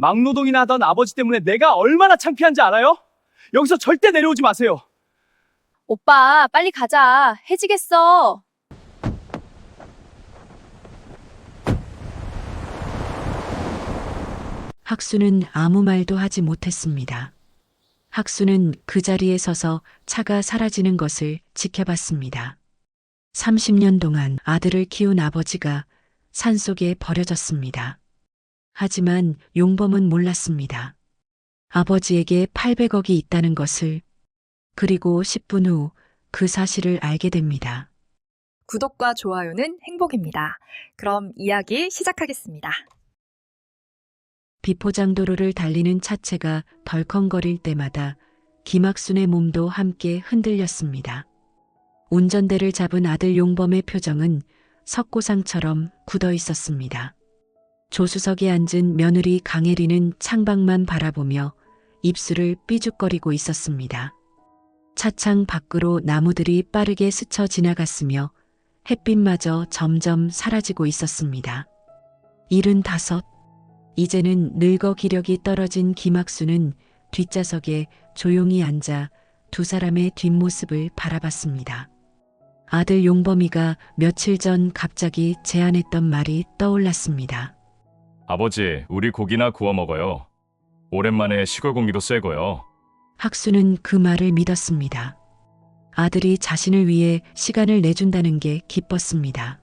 막노동이나 하던 아버지 때문에 내가 얼마나 창피한지 알아요? 여기서 절대 내려오지 마세요. 오빠, 빨리 가자. 해지겠어. 학수는 아무 말도 하지 못했습니다. 학수는 그 자리에 서서 차가 사라지는 것을 지켜봤습니다. 30년 동안 아들을 키운 아버지가 산속에 버려졌습니다. 하지만 용범은 몰랐습니다. 아버지에게 800억이 있다는 것을. 그리고 10분 후 그 사실을 알게 됩니다. 구독과 좋아요는 행복입니다. 그럼 이야기 시작하겠습니다. 비포장도로를 달리는 차체가 덜컹거릴 때마다 김학순의 몸도 함께 흔들렸습니다. 운전대를 잡은 아들 용범의 표정은 석고상처럼 굳어 있었습니다. 조수석에 앉은 며느리 강혜리는 창밖만 바라보며 입술을 삐죽거리고 있었습니다. 차창 밖으로 나무들이 빠르게 스쳐 지나갔으며 햇빛마저 점점 사라지고 있었습니다. 75. 이제는 늙어 기력이 떨어진 김학수는 뒷좌석에 조용히 앉아 두 사람의 뒷모습을 바라봤습니다. 아들 용범이가 며칠 전 갑자기 제안했던 말이 떠올랐습니다. 아버지, 우리 고기나 구워 먹어요. 오랜만에 시골 공기도 쐬고요. 학수는 그 말을 믿었습니다. 아들이 자신을 위해 시간을 내준다는 게 기뻤습니다.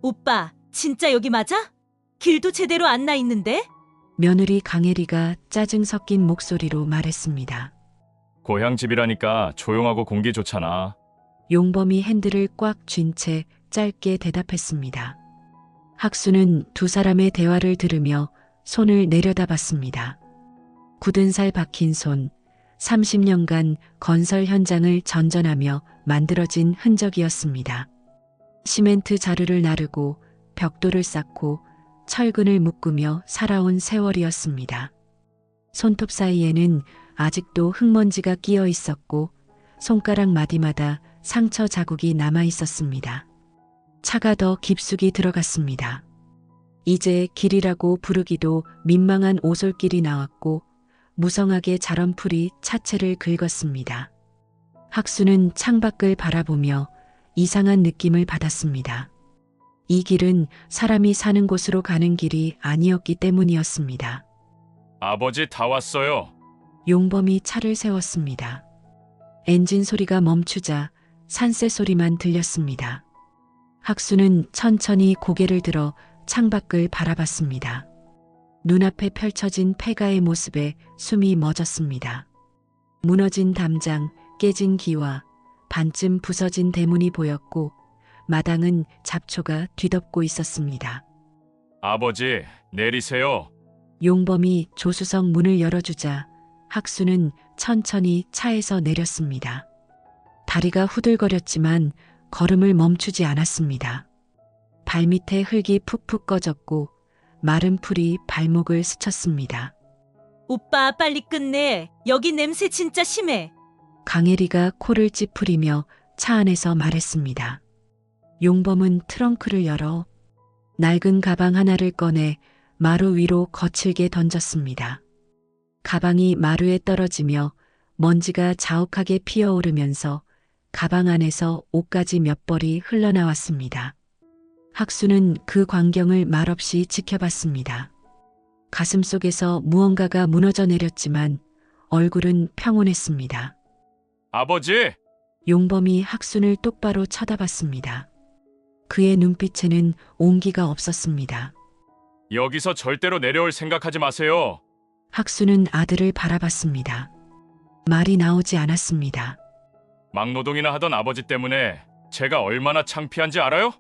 오빠, 진짜 여기 맞아? 길도 제대로 안 나 있는데? 며느리 강혜리가 짜증 섞인 목소리로 말했습니다. 고향 집이라니까 조용하고 공기 좋잖아. 용범이 핸들을 꽉 쥔 채 짧게 대답했습니다. 학수는 두 사람의 대화를 들으며 손을 내려다봤습니다. 굳은 살 박힌 손, 30년간 건설 현장을 전전하며 만들어진 흔적이었습니다. 시멘트 자루를 나르고 벽돌을 쌓고 철근을 묶으며 살아온 세월이었습니다. 손톱 사이에는 아직도 흙먼지가 끼어 있었고 손가락 마디마다 상처 자국이 남아 있었습니다. 차가 더 깊숙이 들어갔습니다. 이제 길이라고 부르기도 민망한 오솔길이 나왔고 무성하게 자란 풀이 차체를 긁었습니다. 학수는 창밖을 바라보며 이상한 느낌을 받았습니다. 이 길은 사람이 사는 곳으로 가는 길이 아니었기 때문이었습니다. 아버지 다 왔어요. 용범이 차를 세웠습니다. 엔진 소리가 멈추자 산새 소리만 들렸습니다. 학수는 천천히 고개를 들어 창밖을 바라봤습니다. 눈앞에 펼쳐진 폐가의 모습에 숨이 멎었습니다. 무너진 담장, 깨진 기와 반쯤 부서진 대문이 보였고 마당은 잡초가 뒤덮고 있었습니다. 아버지, 내리세요. 용범이 조수석 문을 열어주자 학수는 천천히 차에서 내렸습니다. 다리가 후들거렸지만 걸음을 멈추지 않았습니다. 발밑에 흙이 푹푹 꺼졌고 마른 풀이 발목을 스쳤습니다. 오빠, 빨리 끝내. 여기 냄새 진짜 심해. 강혜리가 코를 찌푸리며 차 안에서 말했습니다. 용범은 트렁크를 열어 낡은 가방 하나를 꺼내 마루 위로 거칠게 던졌습니다. 가방이 마루에 떨어지며 먼지가 자욱하게 피어오르면서 가방 안에서 옷가지 몇 벌이 흘러나왔습니다. 학수는 그 광경을 말없이 지켜봤습니다. 가슴속에서 무언가가 무너져 내렸지만 얼굴은 평온했습니다. 아버지! 용범이 학순을 똑바로 쳐다봤습니다. 그의 눈빛에는 온기가 없었습니다. 여기서 절대로 내려올 생각하지 마세요. 학수는 아들을 바라봤습니다. 말이 나오지 않았습니다. 막노동이나 하던 아버지 때문에 제가 얼마나 창피한지 알아요?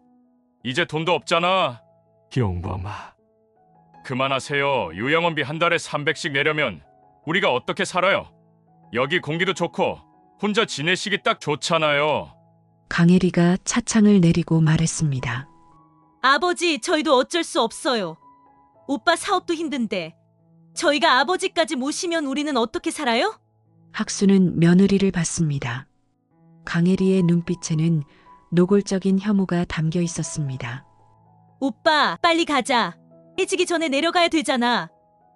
이제 돈도 없잖아. 용범아, 그만하세요. 유영원비 한 달에 300씩 내려면 우리가 어떻게 살아요? 여기 공기도 좋고 혼자 지내시기 딱 좋잖아요. 강혜리가 차창을 내리고 말했습니다. 아버지, 저희도 어쩔 수 없어요. 오빠 사업도 힘든데 저희가 아버지까지 모시면 우리는 어떻게 살아요? 학수는 며느리를 봤습니다. 강혜리의 눈빛에는 노골적인 혐오가 담겨 있었습니다. 오빠, 빨리 가자. 해지기 전에 내려가야 되잖아.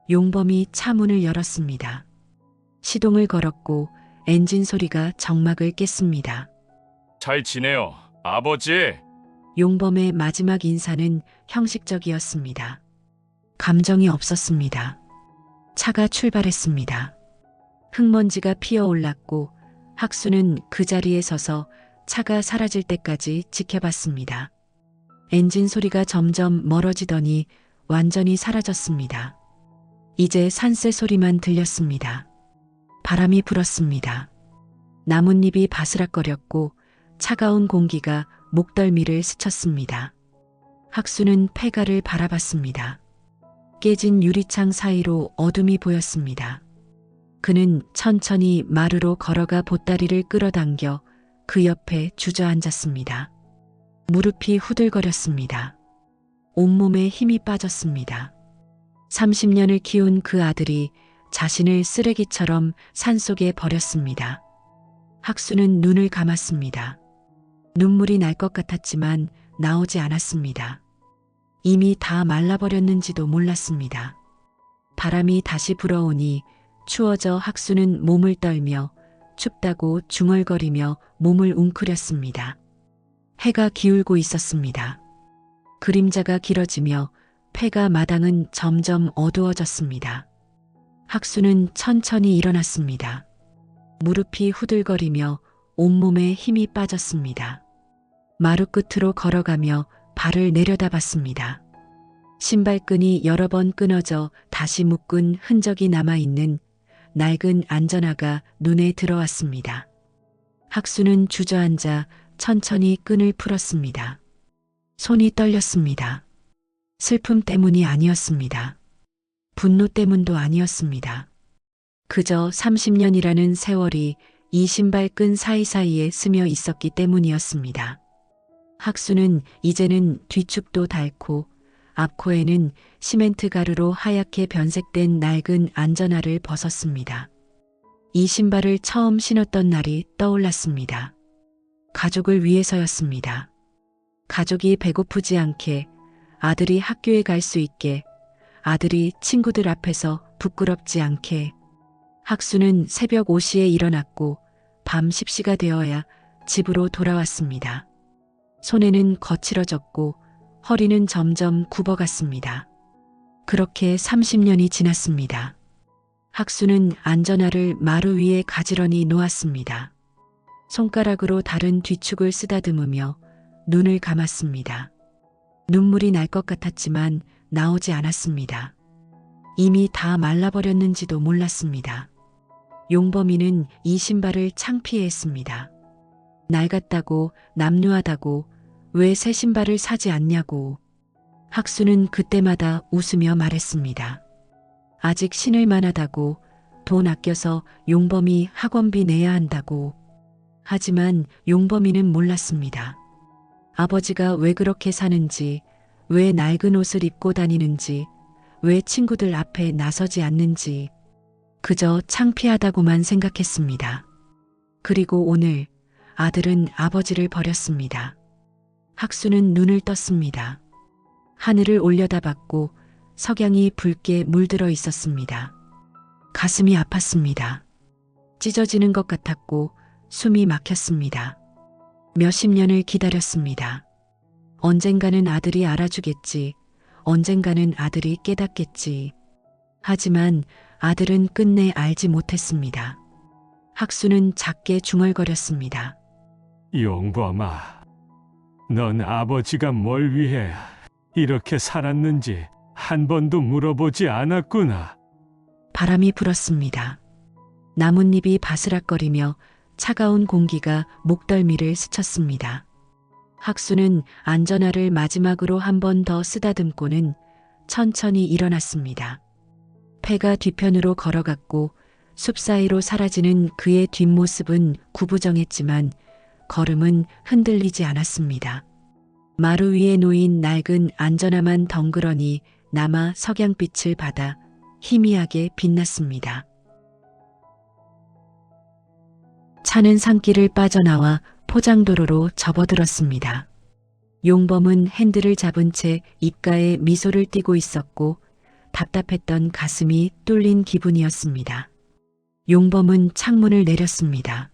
용범이 차 문을 열었습니다. 시동을 걸었고 엔진 소리가 정막을 깼습니다. 잘 지내요, 아버지. 용범의 마지막 인사는 형식적이었습니다. 감정이 없었습니다. 차가 출발했습니다. 흙먼지가 피어올랐고 학수는 그 자리에 서서 차가 사라질 때까지 지켜봤습니다. 엔진 소리가 점점 멀어지더니 완전히 사라졌습니다. 이제 산새 소리만 들렸습니다. 바람이 불었습니다. 나뭇잎이 바스락거렸고 차가운 공기가 목덜미를 스쳤습니다. 학수는 폐가를 바라봤습니다. 깨진 유리창 사이로 어둠이 보였습니다. 그는 천천히 마루로 걸어가 보따리를 끌어당겨 그 옆에 주저앉았습니다. 무릎이 후들거렸습니다. 온몸에 힘이 빠졌습니다. 30년을 키운 그 아들이 자신을 쓰레기처럼 산속에 버렸습니다. 학수는 눈을 감았습니다. 눈물이 날 것 같았지만 나오지 않았습니다. 이미 다 말라버렸는지도 몰랐습니다. 바람이 다시 불어오니 추워져 학수는 몸을 떨며 춥다고 중얼거리며 몸을 웅크렸습니다. 해가 기울고 있었습니다. 그림자가 길어지며 폐가 마당은 점점 어두워졌습니다. 학수는 천천히 일어났습니다. 무릎이 후들거리며 온몸에 힘이 빠졌습니다. 마루 끝으로 걸어가며 발을 내려다봤습니다. 신발끈이 여러 번 끊어져 다시 묶은 흔적이 남아있는 낡은 안전화가 눈에 들어왔습니다. 학수는 주저앉아 천천히 끈을 풀었습니다. 손이 떨렸습니다. 슬픔 때문이 아니었습니다. 분노 때문도 아니었습니다. 그저 30년이라는 세월이 이 신발끈 사이사이에 스며 있었기 때문이었습니다. 학수는 이제는 뒤축도 닳고 앞코에는 시멘트 가루로 하얗게 변색된 낡은 안전화를 벗었습니다. 이 신발을 처음 신었던 날이 떠올랐습니다. 가족을 위해서였습니다. 가족이 배고프지 않게, 아들이 학교에 갈 수 있게, 아들이 친구들 앞에서 부끄럽지 않게. 학수는 새벽 5시에 일어났고 밤 10시가 되어야 집으로 돌아왔습니다. 손에는 거칠어졌고 허리는 점점 굽어갔습니다. 그렇게 30년이 지났습니다. 학수는 안전화를 마루 위에 가지런히 놓았습니다. 손가락으로 다른 뒤축을 쓰다듬으며 눈을 감았습니다. 눈물이 날 것 같았지만 나오지 않았습니다. 이미 다 말라버렸는지도 몰랐습니다. 용범이는 이 신발을 창피해했습니다. 낡았다고, 남루하다고, 왜 새 신발을 사지 않냐고. 학수는 그때마다 웃으며 말했습니다. 아직 신을 만하다고, 돈 아껴서 용범이 학원비 내야 한다고. 하지만 용범이는 몰랐습니다. 아버지가 왜 그렇게 사는지, 왜 낡은 옷을 입고 다니는지, 왜 친구들 앞에 나서지 않는지, 그저 창피하다고만 생각했습니다. 그리고 오늘 아들은 아버지를 버렸습니다. 학수는 눈을 떴습니다. 하늘을 올려다봤고 석양이 붉게 물들어 있었습니다. 가슴이 아팠습니다. 찢어지는 것 같았고 숨이 막혔습니다. 몇십 년을 기다렸습니다. 언젠가는 아들이 알아주겠지. 언젠가는 아들이 깨닫겠지. 하지만 아들은 끝내 알지 못했습니다. 학수는 작게 중얼거렸습니다. 용범아, 넌 아버지가 뭘 위해 이렇게 살았는지 한 번도 물어보지 않았구나. 바람이 불었습니다. 나뭇잎이 바스락거리며 차가운 공기가 목덜미를 스쳤습니다. 학수는 안전화를 마지막으로 한 번 더 쓰다듬고는 천천히 일어났습니다. 폐가 뒤편으로 걸어갔고 숲 사이로 사라지는 그의 뒷모습은 구부정했지만 걸음은 흔들리지 않았습니다. 마루 위에 놓인 낡은 안전화만 덩그러니 남아 석양빛을 받아 희미하게 빛났습니다. 차는 산길을 빠져나와 포장도로로 접어들었습니다. 용범은 핸들을 잡은 채 입가에 미소를 띠고 있었고 답답했던 가슴이 뚫린 기분이었습니다. 용범은 창문을 내렸습니다.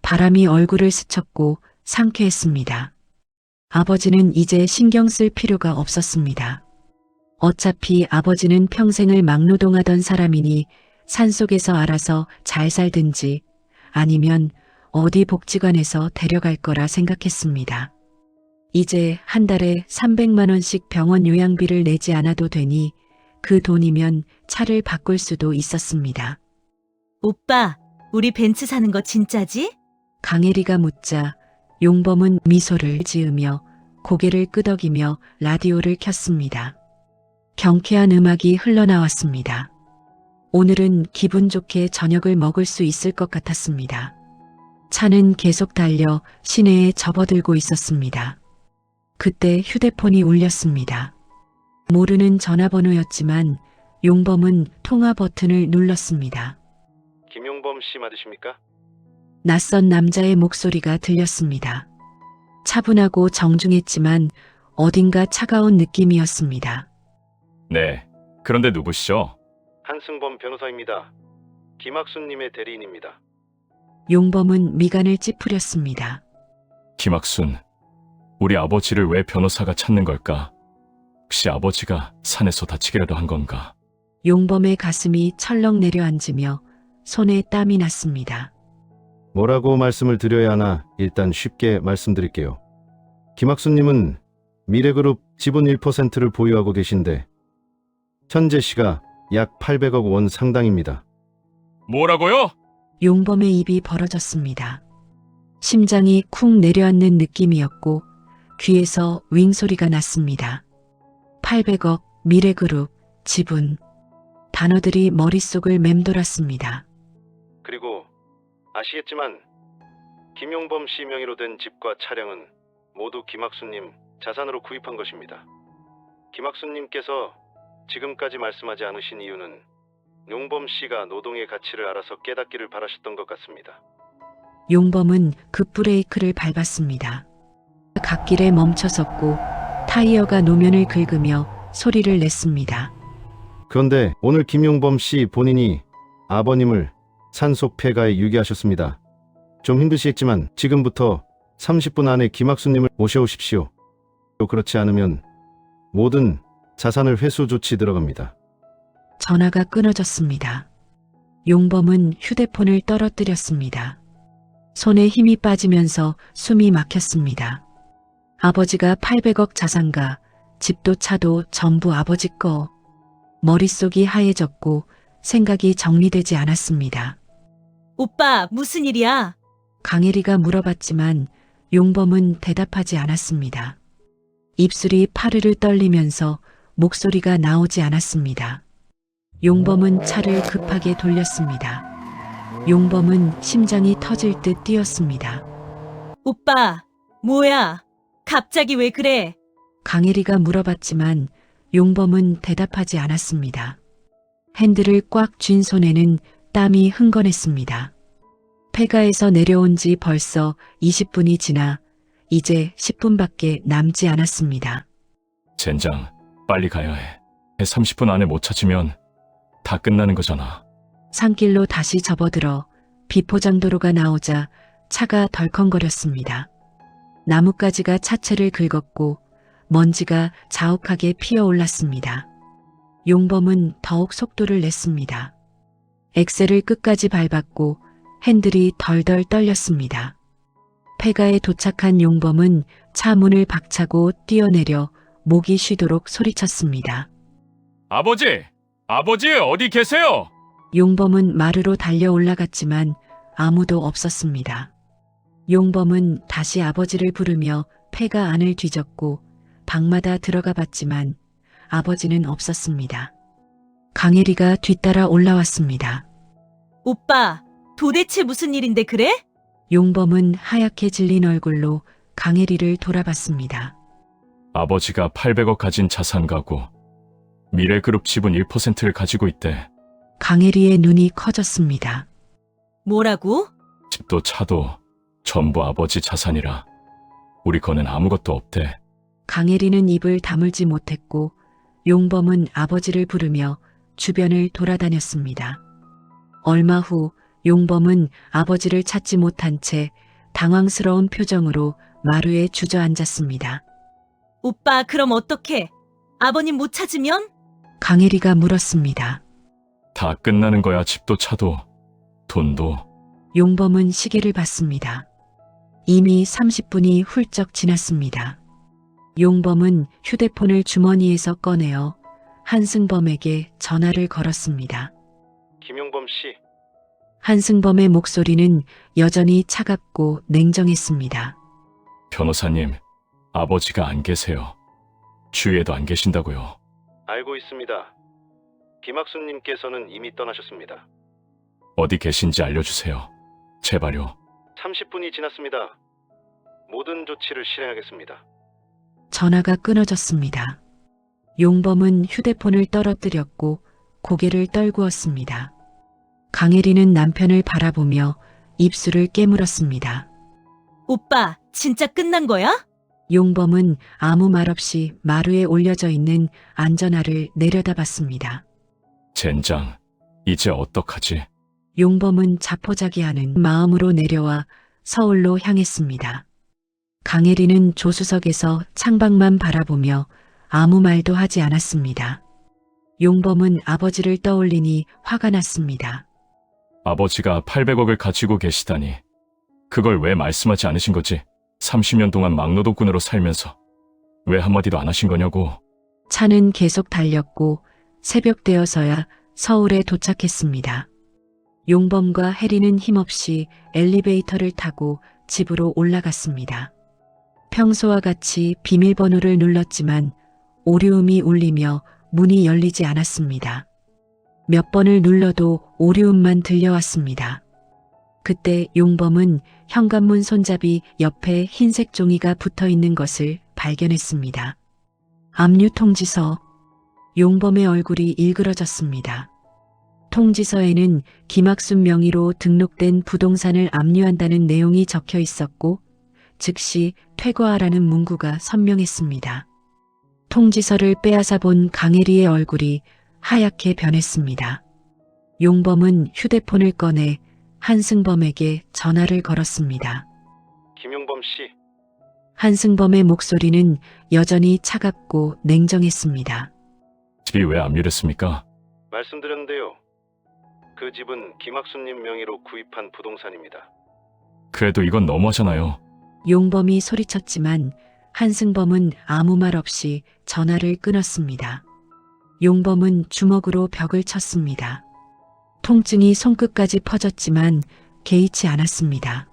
바람이 얼굴을 스쳤고 상쾌했습니다. 아버지는 이제 신경 쓸 필요가 없었습니다. 어차피 아버지는 평생을 막노동하던 사람이니 산속에서 알아서 잘 살든지 아니면 어디 복지관에서 데려갈 거라 생각했습니다. 이제 한 달에 300만 원씩 병원 요양비를 내지 않아도 되니 그 돈이면 차를 바꿀 수도 있었습니다. 오빠, 우리 벤츠 사는 거 진짜지? 강혜리가 묻자 용범은 미소를 지으며 고개를 끄덕이며 라디오를 켰습니다. 경쾌한 음악이 흘러나왔습니다. 오늘은 기분 좋게 저녁을 먹을 수 있을 것 같았습니다. 차는 계속 달려 시내에 접어들고 있었습니다. 그때 휴대폰이 울렸습니다. 모르는 전화번호였지만 용범은 통화 버튼을 눌렀습니다. 김용범 씨 맞으십니까? 낯선 남자의 목소리가 들렸습니다. 차분하고 정중했지만 어딘가 차가운 느낌이었습니다. 네. 그런데 누구시죠? 한승범 변호사입니다. 김학순님의 대리인입니다. 용범은 미간을 찌푸렸습니다. 김학순. 우리 아버지를 왜 변호사가 찾는 걸까? 혹시 아버지가 산에서 다치기라도 한 건가? 용범의 가슴이 철렁 내려앉으며 손에 땀이 났습니다. 뭐라고 말씀을 드려야 하나 일단 쉽게 말씀드릴게요. 김학순님은 미래그룹 지분 1%를 보유하고 계신데 현재 시가 약 800억 원 상당입니다. 뭐라고요? 용범의 입이 벌어졌습니다. 심장이 쿵 내려앉는 느낌이었고 귀에서 윙 소리가 났습니다. 800억, 미래그룹, 지분. 단어들이 머릿속을 맴돌았습니다. 그리고 아시겠지만 김용범 씨 명의로 된 집과 차량은 모두 김학순님 자산으로 구입한 것입니다. 김학순님께서 지금까지 말씀하지 않으신 이유는 용범 씨가 노동의 가치를 알아서 깨닫기를 바라셨던 것 같습니다. 용범은 급브레이크를 밟았습니다. 갓길에 멈춰섰고 타이어가 노면을 긁으며 소리를 냈습니다. 그런데 오늘 김용범 씨 본인이 아버님을 산속 폐가에 유기하셨습니다. 좀 힘드시겠지만 지금부터 30분 안에 김학순님을 모셔오십시오. 그렇지 않으면 모든 자산을 회수 조치 들어갑니다. 전화가 끊어졌습니다. 용범은 휴대폰을 떨어뜨렸습니다. 손에 힘이 빠지면서 숨이 막혔습니다. 아버지가 800억 자산가, 집도 차도 전부 아버지 거. 머릿속이 하얘졌고 생각이 정리되지 않았습니다. 오빠, 무슨 일이야? 강혜리가 물어봤지만 용범은 대답하지 않았습니다. 입술이 파르르 떨리면서 목소리가 나오지 않았습니다. 용범은 차를 급하게 돌렸습니다. 용범은 심장이 터질 듯 뛰었습니다. 오빠, 뭐야? 갑자기 왜 그래? 강혜리가 물어봤지만 용범은 대답하지 않았습니다. 핸들을 꽉 쥔 손에는 땀이 흥건했습니다. 폐가에서 내려온 지 벌써 20분이 지나 이제 10분밖에 남지 않았습니다. 젠장, 빨리 가야 해. 30분 안에 못 찾으면 다 끝나는 거잖아. 산길로 다시 접어들어 비포장도로가 나오자 차가 덜컹거렸습니다. 나뭇가지가 차체를 긁었고 먼지가 자욱하게 피어올랐습니다. 용범은 더욱 속도를 냈습니다. 엑셀을 끝까지 밟았고 핸들이 덜덜 떨렸습니다. 폐가에 도착한 용범은 차 문을 박차고 뛰어내려 목이 쉬도록 소리쳤습니다. 아버지! 아버지 어디 계세요? 용범은 마루로 달려 올라갔지만 아무도 없었습니다. 용범은 다시 아버지를 부르며 폐가 안을 뒤졌고 방마다 들어가 봤지만 아버지는 없었습니다. 강혜리가 뒤따라 올라왔습니다. 오빠, 도대체 무슨 일인데 그래? 용범은 하얗게 질린 얼굴로 강혜리를 돌아봤습니다. 아버지가 800억 가진 자산 가구, 미래그룹 지분 1%를 가지고 있대. 강혜리의 눈이 커졌습니다. 뭐라고? 집도 차도 전부 아버지 자산이라 우리 거는 아무것도 없대. 강혜리는 입을 다물지 못했고 용범은 아버지를 부르며 주변을 돌아다녔습니다. 얼마 후 용범은 아버지를 찾지 못한 채 당황스러운 표정으로 마루에 주저앉았습니다. 오빠, 그럼 어떡해? 아버님 못 찾으면? 강혜리가 물었습니다. 다 끝나는 거야. 집도 차도 돈도. 용범은 시계를 봤습니다. 이미 30분이 훌쩍 지났습니다. 용범은 휴대폰을 주머니에서 꺼내어 한승범에게 전화를 걸었습니다. 김용범 씨, 한승범의 목소리는 여전히 차갑고 냉정했습니다. 변호사님, 아버지가 안 계세요. 주위에도 안 계신다고요. 알고 있습니다. 김학수님께서는 이미 떠나셨습니다. 어디 계신지 알려주세요. 제발요. 30분이 지났습니다. 모든 조치를 실행하겠습니다. 전화가 끊어졌습니다. 용범은 휴대폰을 떨어뜨렸고 고개를 떨구었습니다. 강혜리는 남편을 바라보며 입술을 깨물었습니다. 오빠, 진짜 끝난 거야? 용범은 아무 말 없이 마루에 올려져 있는 안전화를 내려다봤습니다. 젠장, 이제 어떡하지? 용범은 자포자기하는 마음으로 내려와 서울로 향했습니다. 강혜리는 조수석에서 창밖만 바라보며 아무 말도 하지 않았습니다. 용범은 아버지를 떠올리니 화가 났습니다. 아버지가 800억을 가지고 계시다니. 그걸 왜 말씀하지 않으신 거지? 30년 동안 막노동꾼으로 살면서 왜 한마디도 안 하신 거냐고. 차는 계속 달렸고 새벽 되어서야 서울에 도착했습니다. 용범과 혜리는 힘없이 엘리베이터를 타고 집으로 올라갔습니다. 평소와 같이 비밀번호를 눌렀지만 오류음이 울리며 문이 열리지 않았습니다. 몇 번을 눌러도 오류음만 들려왔습니다. 그때 용범은 현관문 손잡이 옆에 흰색 종이가 붙어 있는 것을 발견했습니다. 압류 통지서. 용범의 얼굴이 일그러졌습니다. 통지서에는 김학순 명의로 등록된 부동산을 압류한다는 내용이 적혀 있었고 즉시 퇴거하라는 문구가 선명했습니다. 통지서를 빼앗아 본 강혜리의 얼굴이 하얗게 변했습니다. 용범은 휴대폰을 꺼내 한승범에게 전화를 걸었습니다. 김용범 씨, 한승범의 목소리는 여전히 차갑고 냉정했습니다. 집이 왜 압류됐습니까? 말씀드렸는데요. 그 집은 김학수님 명의로 구입한 부동산입니다. 그래도 이건 너무하잖아요. 용범이 소리쳤지만 한승범은 아무 말 없이 전화를 끊었습니다. 용범은 주먹으로 벽을 쳤습니다. 통증이 손끝까지 퍼졌지만 개의치 않았습니다.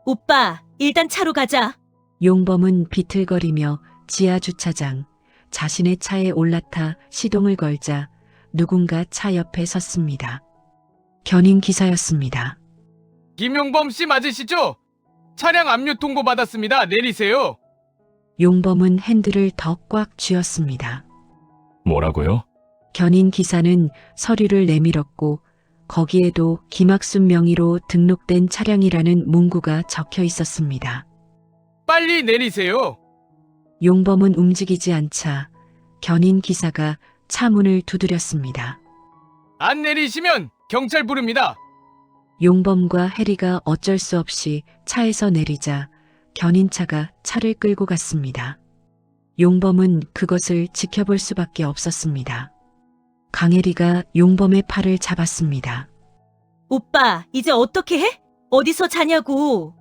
오빠, 일단 차로 가자. 용범은 비틀거리며 지하 주차장, 자신의 차에 올라타 시동을 걸자 누군가 차 옆에 섰습니다. 견인 기사였습니다. 김용범 씨 맞으시죠? 차량 압류 통보 받았습니다. 내리세요. 용범은 핸들을 더 꽉 쥐었습니다. 뭐라고요? 견인 기사는 서류를 내밀었고 거기에도 김학순 명의로 등록된 차량이라는 문구가 적혀 있었습니다. 빨리 내리세요. 용범은 움직이지 않자 견인 기사가 차 문을 두드렸습니다. 안 내리시면 경찰 부릅니다. 용범과 해리가 어쩔 수 없이 차에서 내리자 견인차가 차를 끌고 갔습니다. 용범은 그것을 지켜볼 수밖에 없었습니다. 강혜리가 용범의 팔을 잡았습니다. 오빠, 이제 어떻게 해? 어디서 자냐고.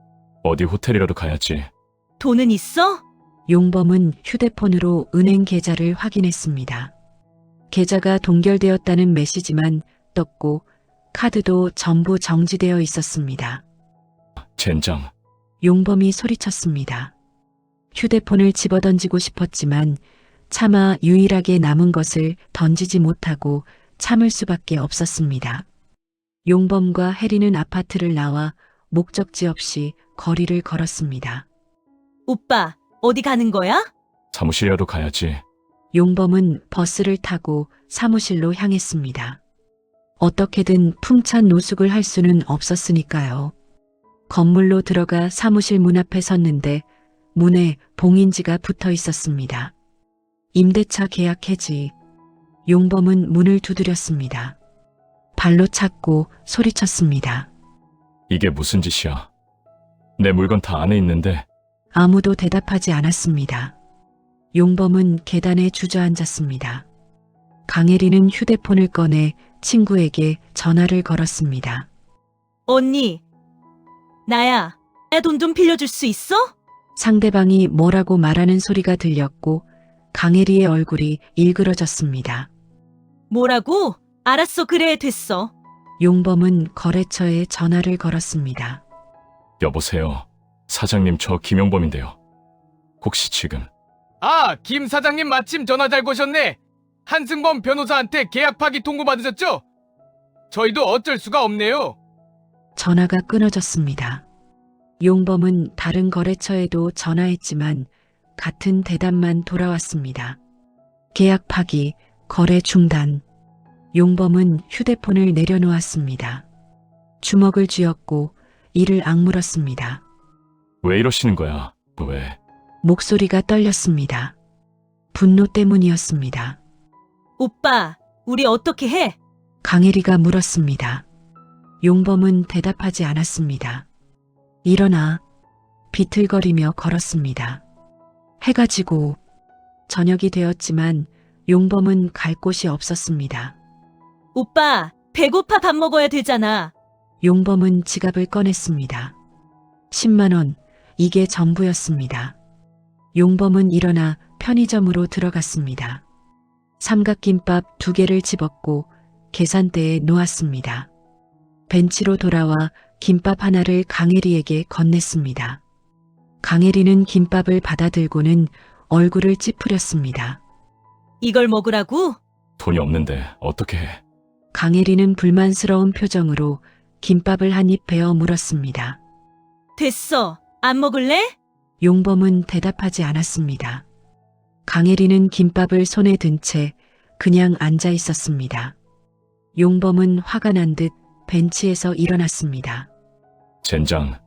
어디 호텔이라도 가야지. 돈은 있어? 용범은 휴대폰으로 은행 계좌를 확인했습니다. 계좌가 동결되었다는 메시지만 떴고 카드도 전부 정지되어 있었습니다. 젠장. 용범이 소리쳤습니다. 휴대폰을 집어던지고 싶었지만 차마 유일하게 남은 것을 던지지 못하고 참을 수밖에 없었습니다. 용범과 혜리는 아파트를 나와 목적지 없이 거리를 걸었습니다. 오빠, 어디 가는 거야? 사무실이라도 가야지. 용범은 버스를 타고 사무실로 향했습니다. 어떻게든 풍찬 노숙을 할 수는 없었으니까요. 건물로 들어가 사무실 문 앞에 섰는데 문에 봉인지가 붙어 있었습니다. 임대차 계약 해지. 용범은 문을 두드렸습니다. 발로 찼고 소리쳤습니다. 이게 무슨 짓이야? 내 물건 다 안에 있는데. 아무도 대답하지 않았습니다. 용범은 계단에 주저앉았습니다. 강혜리는 휴대폰을 꺼내 친구에게 전화를 걸었습니다. 언니, 나야 돈 좀 빌려줄 수 있어? 상대방이 뭐라고 말하는 소리가 들렸고 강혜리의 얼굴이 일그러졌습니다. 뭐라고? 알았어, 그래, 됐어. 용범은 거래처에 전화를 걸었습니다. 여보세요. 사장님, 저 김용범인데요. 혹시 지금 아, 김 사장님 마침 전화 잘 거셨네. 한승범 변호사한테 계약 파기 통보 받으셨죠? 저희도 어쩔 수가 없네요. 전화가 끊어졌습니다. 용범은 다른 거래처에도 전화했지만 같은 대답만 돌아왔습니다. 계약 파기, 거래 중단. 용범은 휴대폰을 내려놓았습니다. 주먹을 쥐었고 이를 악물었습니다. 왜 이러시는 거야? 왜? 목소리가 떨렸습니다. 분노 때문이었습니다. 오빠, 우리 어떻게 해? 강혜리가 물었습니다. 용범은 대답하지 않았습니다. 일어나 비틀거리며 걸었습니다. 해가 지고 저녁이 되었지만 용범은 갈 곳이 없었습니다. 오빠, 배고파 밥 먹어야 되잖아. 용범은 지갑을 꺼냈습니다. 10만 원, 이게 전부였습니다. 용범은 일어나 편의점으로 들어갔습니다. 삼각김밥 2개를 집었고 계산대에 놓았습니다. 벤치로 돌아와 김밥 하나를 강혜리에게 건넸습니다. 강혜리는 김밥을 받아들고는 얼굴을 찌푸렸습니다. 이걸 먹으라고? 돈이 없는데 어떻게 해? 강혜리는 불만스러운 표정으로 김밥을 한 입 베어 물었습니다. 됐어. 안 먹을래? 용범은 대답하지 않았습니다. 강혜리는 김밥을 손에 든 채 그냥 앉아 있었습니다. 용범은 화가 난 듯 벤치에서 일어났습니다. 젠장,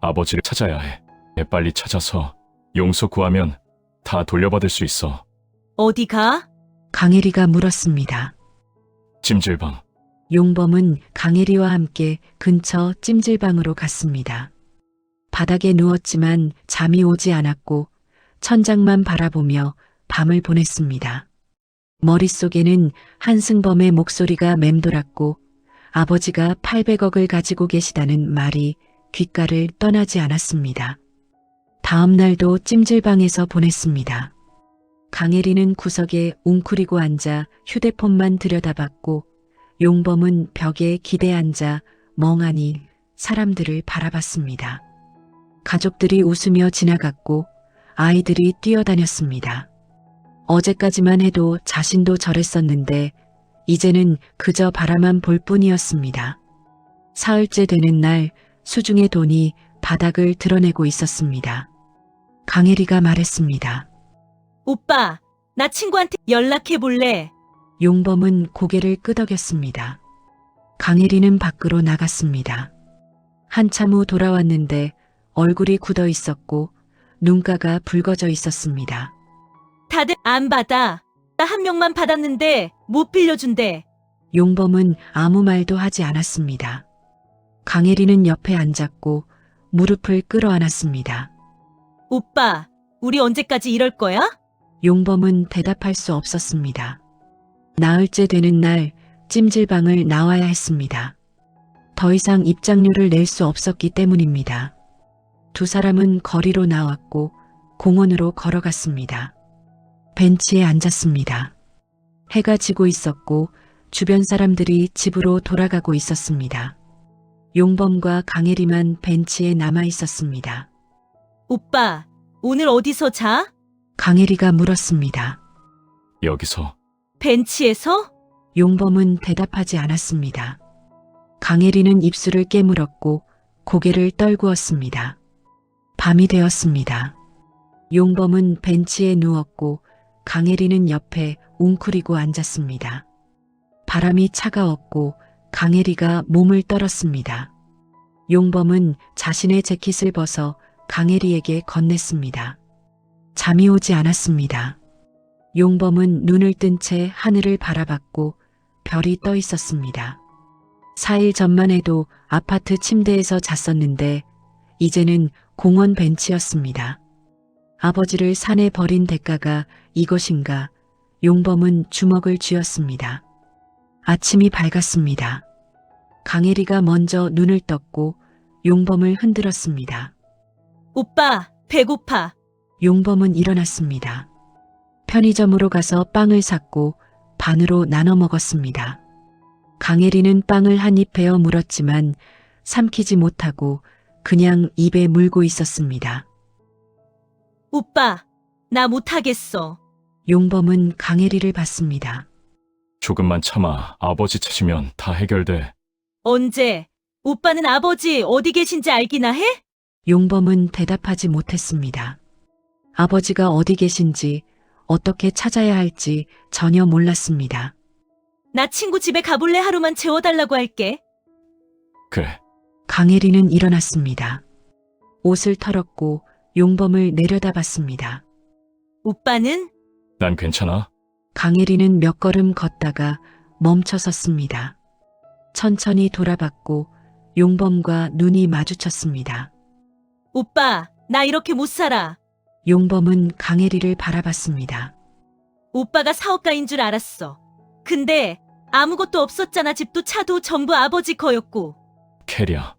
아버지를 찾아야 해. 빨리 찾아서 용서 구하면 다 돌려받을 수 있어. 어디 가? 강혜리가 물었습니다. 찜질방. 용범은 강혜리와 함께 근처 찜질방으로 갔습니다. 바닥에 누웠지만 잠이 오지 않았고 천장만 바라보며 밤을 보냈습니다. 머릿속에는 한승범의 목소리가 맴돌았고 아버지가 800억을 가지고 계시다는 말이 귓가를 떠나지 않았습니다. 다음 날도 찜질방에서 보냈습니다. 강혜리는 구석에 웅크리고 앉아 휴대폰만 들여다봤고 용범은 벽에 기대 앉아 멍하니 사람들을 바라봤습니다. 가족들이 웃으며 지나갔고 아이들이 뛰어다녔습니다. 어제까지만 해도 자신도 저랬었는데 이제는 그저 바라만 볼 뿐이었습니다. 사흘째 되는 날 수중의 돈이 바닥을 드러내고 있었습니다. 강혜리가 말했습니다. 오빠, 나 친구한테 연락해 볼래? 용범은 고개를 끄덕였습니다. 강혜리는 밖으로 나갔습니다. 한참 후 돌아왔는데 얼굴이 굳어 있었고 눈가가 붉어져 있었습니다. 다들 안 받아. 나 한 명만 받았는데 못 빌려준대. 용범은 아무 말도 하지 않았습니다. 강혜리는 옆에 앉았고 무릎을 끌어안았습니다. 오빠, 우리 언제까지 이럴 거야? 용범은 대답할 수 없었습니다. 나흘째 되는 날 찜질방을 나와야 했습니다. 더 이상 입장료를 낼 수 없었기 때문입니다. 두 사람은 거리로 나왔고 공원으로 걸어갔습니다. 벤치에 앉았습니다. 해가 지고 있었고 주변 사람들이 집으로 돌아가고 있었습니다. 용범과 강혜리만 벤치에 남아 있었습니다. 오빠, 오늘 어디서 자? 강혜리가 물었습니다. 여기서. 벤치에서? 용범은 대답하지 않았습니다. 강혜리는 입술을 깨물었고 고개를 떨구었습니다. 밤이 되었습니다. 용범은 벤치에 누웠고 강혜리는 옆에 웅크리고 앉았습니다. 바람이 차가웠고 강혜리가 몸을 떨었습니다. 용범은 자신의 재킷을 벗어 강혜리에게 건넸습니다. 잠이 오지 않았습니다. 용범은 눈을 뜬 채 하늘을 바라봤고 별이 떠 있었습니다. 4일 전만 해도 아파트 침대에서 잤었는데 이제는 공원 벤치였습니다. 아버지를 산에 버린 대가가 이것인가? 용범은 주먹을 쥐었습니다. 아침이 밝았습니다. 강혜리가 먼저 눈을 떴고 용범을 흔들었습니다. 오빠, 배고파. 용범은 일어났습니다. 편의점으로 가서 빵을 샀고 반으로 나눠 먹었습니다. 강혜리는 빵을 한 입 베어 물었지만 삼키지 못하고 그냥 입에 물고 있었습니다. 오빠, 나 못하겠어. 용범은 강혜리를 봤습니다. 조금만 참아. 아버지 찾으면 다 해결돼. 언제? 오빠는 아버지 어디 계신지 알기나 해? 용범은 대답하지 못했습니다. 아버지가 어디 계신지 어떻게 찾아야 할지 전혀 몰랐습니다. 나 친구 집에 가볼래? 하루만 재워달라고 할게. 그래. 강혜리는 일어났습니다. 옷을 털었고 용범을 내려다봤습니다. 오빠는? 난 괜찮아. 강혜리는 몇 걸음 걷다가 멈춰 섰습니다. 천천히 돌아봤고 용범과 눈이 마주쳤습니다. 오빠, 나 이렇게 못 살아. 용범은 강혜리를 바라봤습니다. 오빠가 사업가인 줄 알았어. 근데 아무것도 없었잖아. 집도 차도 전부 아버지 거였고. 캐리야.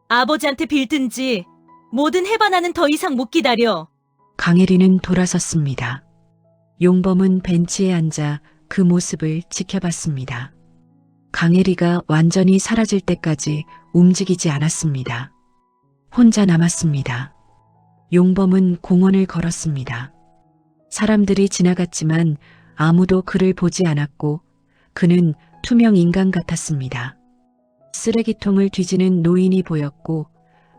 아버지한테 빌든지 뭐든 해봐. 나는 더 이상 못 기다려. 강혜리는 돌아섰습니다. 용범은 벤치에 앉아 그 모습을 지켜봤습니다. 강혜리가 완전히 사라질 때까지 움직이지 않았습니다. 혼자 남았습니다. 용범은 공원을 걸었습니다. 사람들이 지나갔지만 아무도 그를 보지 않았고 그는 투명 인간 같았습니다. 쓰레기통을 뒤지는 노인이 보였고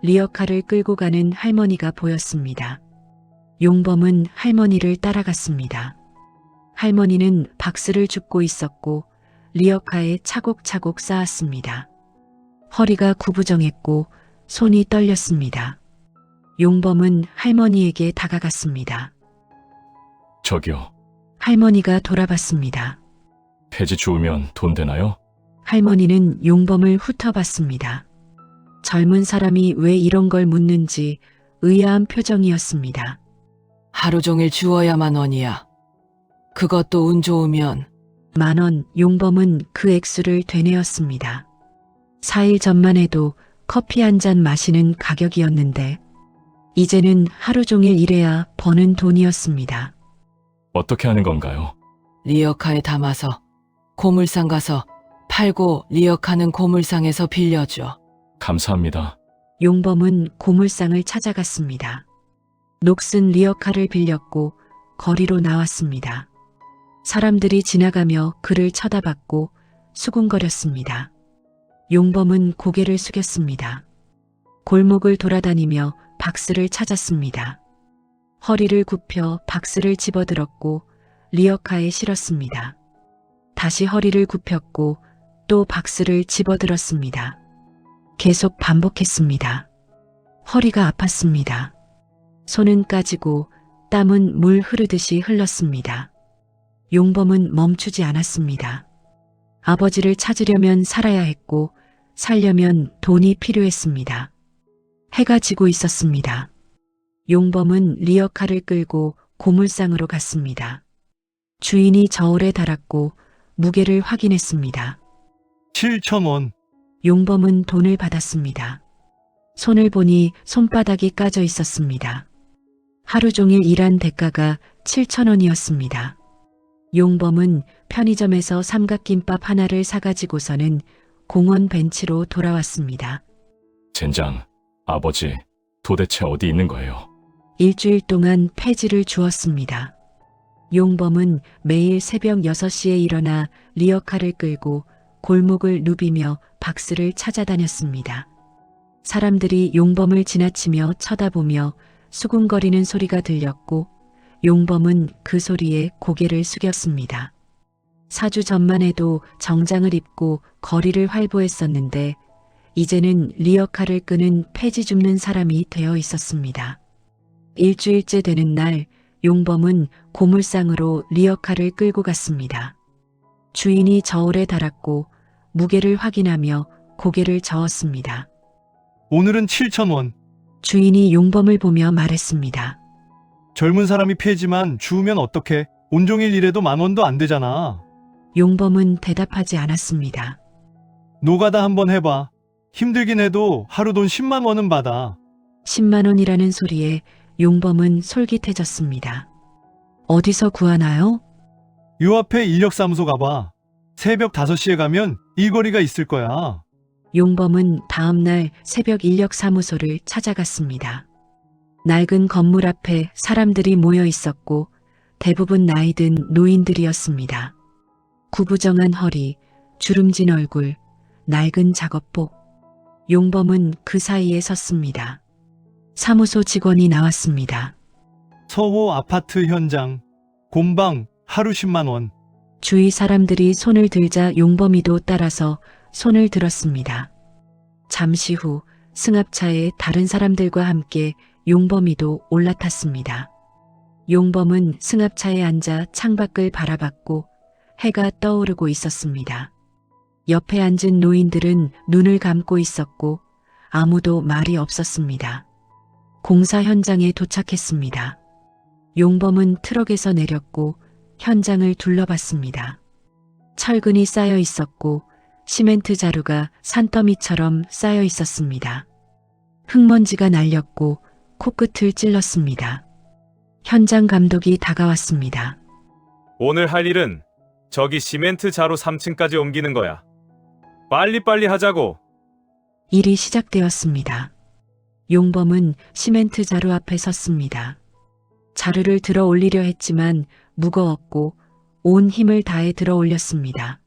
리어카를 끌고 가는 할머니가 보였습니다. 용범은 할머니를 따라갔습니다. 할머니는 박스를 줍고 있었고 리어카에 차곡차곡 쌓았습니다. 허리가 구부정했고 손이 떨렸습니다. 용범은 할머니에게 다가갔습니다. 저기요. 할머니가 돌아봤습니다. 폐지 주우면 돈 되나요? 할머니는 용범을 훑어봤습니다. 젊은 사람이 왜 이런 걸 묻는지 의아한 표정이었습니다. 하루 종일 주워야만 원이야. 그것도 운 좋으면. 10,000원. 용범은 그 액수를 되뇌었습니다. 4일 전만 해도 커피 한 잔 마시는 가격이었는데 이제는 하루 종일 일해야 버는 돈이었습니다. 어떻게 하는 건가요? 리어카에 담아서 고물상 가서 팔고 리어카는 고물상에서 빌려줘. 감사합니다. 용범은 고물상을 찾아갔습니다. 녹슨 리어카를 빌렸고 거리로 나왔습니다. 사람들이 지나가며 그를 쳐다봤고 수군거렸습니다. 용범은 고개를 숙였습니다. 골목을 돌아다니며 박스를 찾았습니다. 허리를 굽혀 박스를 집어들었고 리어카에 실었습니다. 다시 허리를 굽혔고 또 박스를 집어들었습니다. 계속 반복했습니다. 허리가 아팠습니다. 손은 까지고 땀은 물 흐르듯이 흘렀습니다. 용범은 멈추지 않았습니다. 아버지를 찾으려면 살아야 했고 살려면 돈이 필요했습니다. 해가 지고 있었습니다. 용범은 리어카를 끌고 고물상으로 갔습니다. 주인이 저울에 달았고 무게를 확인했습니다. 7,000원. 용범은 돈을 받았습니다. 손을 보니 손바닥이 까져 있었습니다. 하루 종일 일한 대가가 7,000원이었습니다. 용범은 편의점에서 삼각김밥 하나를 사가지고서는 공원 벤치로 돌아왔습니다. 젠장, 아버지, 도대체 어디 있는 거예요? 일주일 동안 폐지를 주었습니다. 용범은 매일 새벽 6시에 일어나 리어카를 끌고 골목을 누비며 박스를 찾아다녔습니다. 사람들이 용범을 지나치며 쳐다보며 수군거리는 소리가 들렸고 용범은 그 소리에 고개를 숙였습니다. 4주 전만 해도 정장을 입고 거리를 활보했었는데 이제는 리어카를 끄는 폐지 줍는 사람이 되어 있었습니다. 일주일째 되는 날 용범은 고물상으로 리어카를 끌고 갔습니다. 주인이 저울에 달았고 무게를 확인하며 고개를 저었습니다. 오늘은 7,000원. 주인이 용범을 보며 말했습니다. 젊은 사람이 피해지만 주우면 어떡해? 온종일 일해도 10,000원도 안 되잖아. 용범은 대답하지 않았습니다. 노가다 한번 해봐. 힘들긴 해도 하루 돈 10만 원은 받아. 10만 원이라는 소리에 용범은 솔깃해졌습니다. 어디서 구하나요? 요 앞에 인력사무소 가봐. 새벽 5시에 가면 일거리가 있을 거야. 용범은 다음날 새벽 인력사무소를 찾아갔습니다. 낡은 건물 앞에 사람들이 모여 있었고 대부분 나이든 노인들이었습니다. 구부정한 허리, 주름진 얼굴, 낡은 작업복. 용범은 그 사이에 섰습니다. 사무소 직원이 나왔습니다. 서호 아파트 현장. 곰방 하루 10만 원. 주위 사람들이 손을 들자 용범이도 따라서 손을 들었습니다. 잠시 후 승합차에 다른 사람들과 함께 용범이도 올라탔습니다. 용범은 승합차에 앉아 창밖을 바라봤고 해가 떠오르고 있었습니다. 옆에 앉은 노인들은 눈을 감고 있었고 아무도 말이 없었습니다. 공사 현장에 도착했습니다. 용범은 트럭에서 내렸고 현장을 둘러봤습니다. 철근이 쌓여 있었고 시멘트 자루가 산더미처럼 쌓여 있었습니다. 흙먼지가 날렸고 코끝을 찔렀습니다. 현장 감독이 다가왔습니다. 오늘 할 일은 저기 시멘트 자루 3층까지 옮기는 거야. 빨리빨리 하자고. 일이 시작되었습니다. 용범은 시멘트 자루 앞에 섰습니다. 자루를 들어 올리려 했지만 무거웠고 온 힘을 다해 들어 올렸습니다.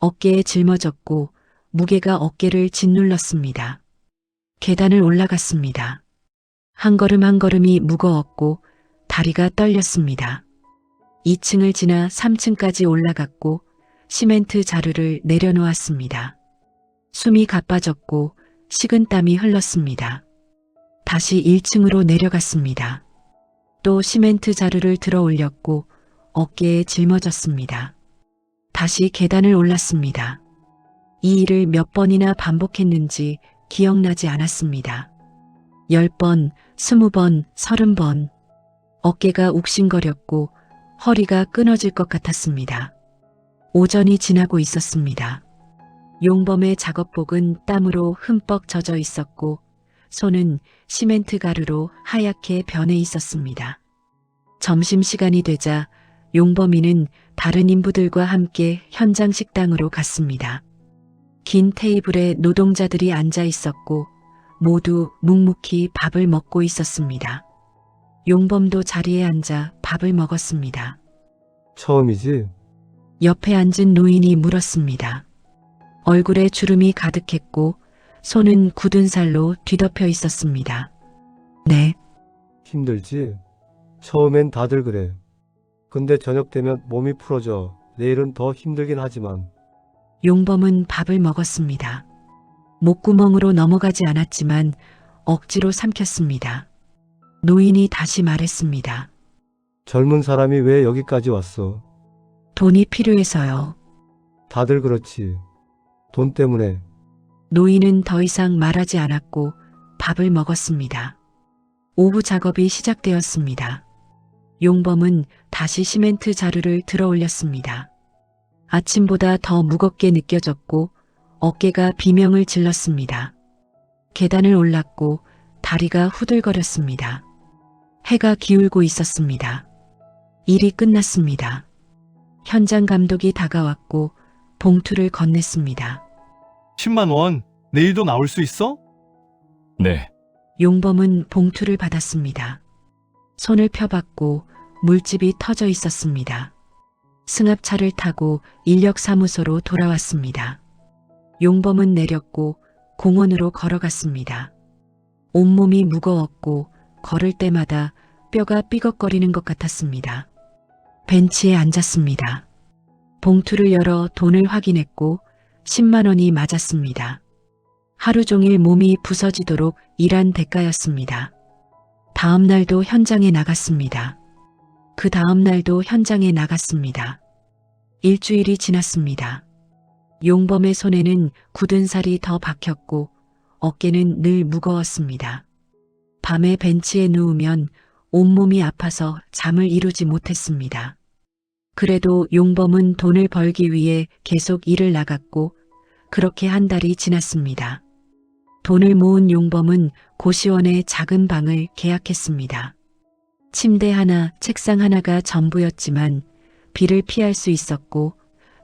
어깨에 짊어졌고 무게가 어깨를 짓눌렀습니다. 계단을 올라갔습니다. 한 걸음 한 걸음이 무거웠고 다리가 떨렸습니다. 2층을 지나 3층까지 올라갔고 시멘트 자루를 내려놓았습니다. 숨이 가빠졌고 식은땀이 흘렀습니다. 다시 1층으로 내려갔습니다. 또 시멘트 자루를 들어 올렸고 어깨에 짊어졌습니다. 다시 계단을 올랐습니다. 이 일을 몇 번이나 반복했는지 기억나지 않았습니다. 10번, 20번, 30번. 어깨가 욱신거렸고 허리가 끊어질 것 같았습니다. 오전이 지나고 있었습니다. 용범의 작업복은 땀으로 흠뻑 젖어 있었고 손은 시멘트 가루로 하얗게 변해 있었습니다. 점심시간이 되자 용범이는 다른 인부들과 함께 현장 식당으로 갔습니다. 긴 테이블에 노동자들이 앉아 있었고 모두 묵묵히 밥을 먹고 있었습니다. 용범도 자리에 앉아 밥을 먹었습니다. 처음이지? 옆에 앉은 노인이 물었습니다. 얼굴에 주름이 가득했고 손은 굳은 살로 뒤덮여 있었습니다. 네. 힘들지? 처음엔 다들 그래. 근데 저녁 되면 몸이 풀어져. 내일은 더 힘들긴 하지만. 용범은 밥을 먹었습니다. 목구멍으로 넘어가지 않았지만 억지로 삼켰습니다. 노인이 다시 말했습니다. 젊은 사람이 왜 여기까지 왔어? 돈이 필요해서요. 다들 그렇지. 돈 때문에. 노인은 더 이상 말하지 않았고 밥을 먹었습니다. 오후 작업이 시작되었습니다. 용범은 다시 시멘트 자루를 들어 올렸습니다. 아침보다 더 무겁게 느껴졌고 어깨가 비명을 질렀습니다. 계단을 올랐고 다리가 후들거렸습니다. 해가 기울고 있었습니다. 일이 끝났습니다. 현장 감독이 다가왔고 봉투를 건넸습니다. 10만 원. 내일도 나올 수 있어? 네. 용범은 봉투를 받았습니다. 손을 펴봤고 물집이 터져 있었습니다. 승합차를 타고 인력사무소로 돌아왔습니다. 용범은 내렸고 공원으로 걸어갔습니다. 온몸이 무거웠고 걸을 때마다 뼈가 삐걱거리는 것 같았습니다. 벤치에 앉았습니다. 봉투를 열어 돈을 확인했고 10만 원이 맞았습니다. 하루 종일 몸이 부서지도록 일한 대가였습니다. 다음 날도 현장에 나갔습니다. 그 다음 날도 현장에 나갔습니다. 일주일이 지났습니다. 용범의 손에는 굳은 살이 더 박혔고 어깨는 늘 무거웠습니다. 밤에 벤치에 누우면 온몸이 아파서 잠을 이루지 못했습니다. 그래도 용범은 돈을 벌기 위해 계속 일을 나갔고 그렇게 한 달이 지났습니다. 돈을 모은 용범은 고시원의 작은 방을 계약했습니다. 침대 하나, 책상 하나가 전부였지만 비를 피할 수 있었고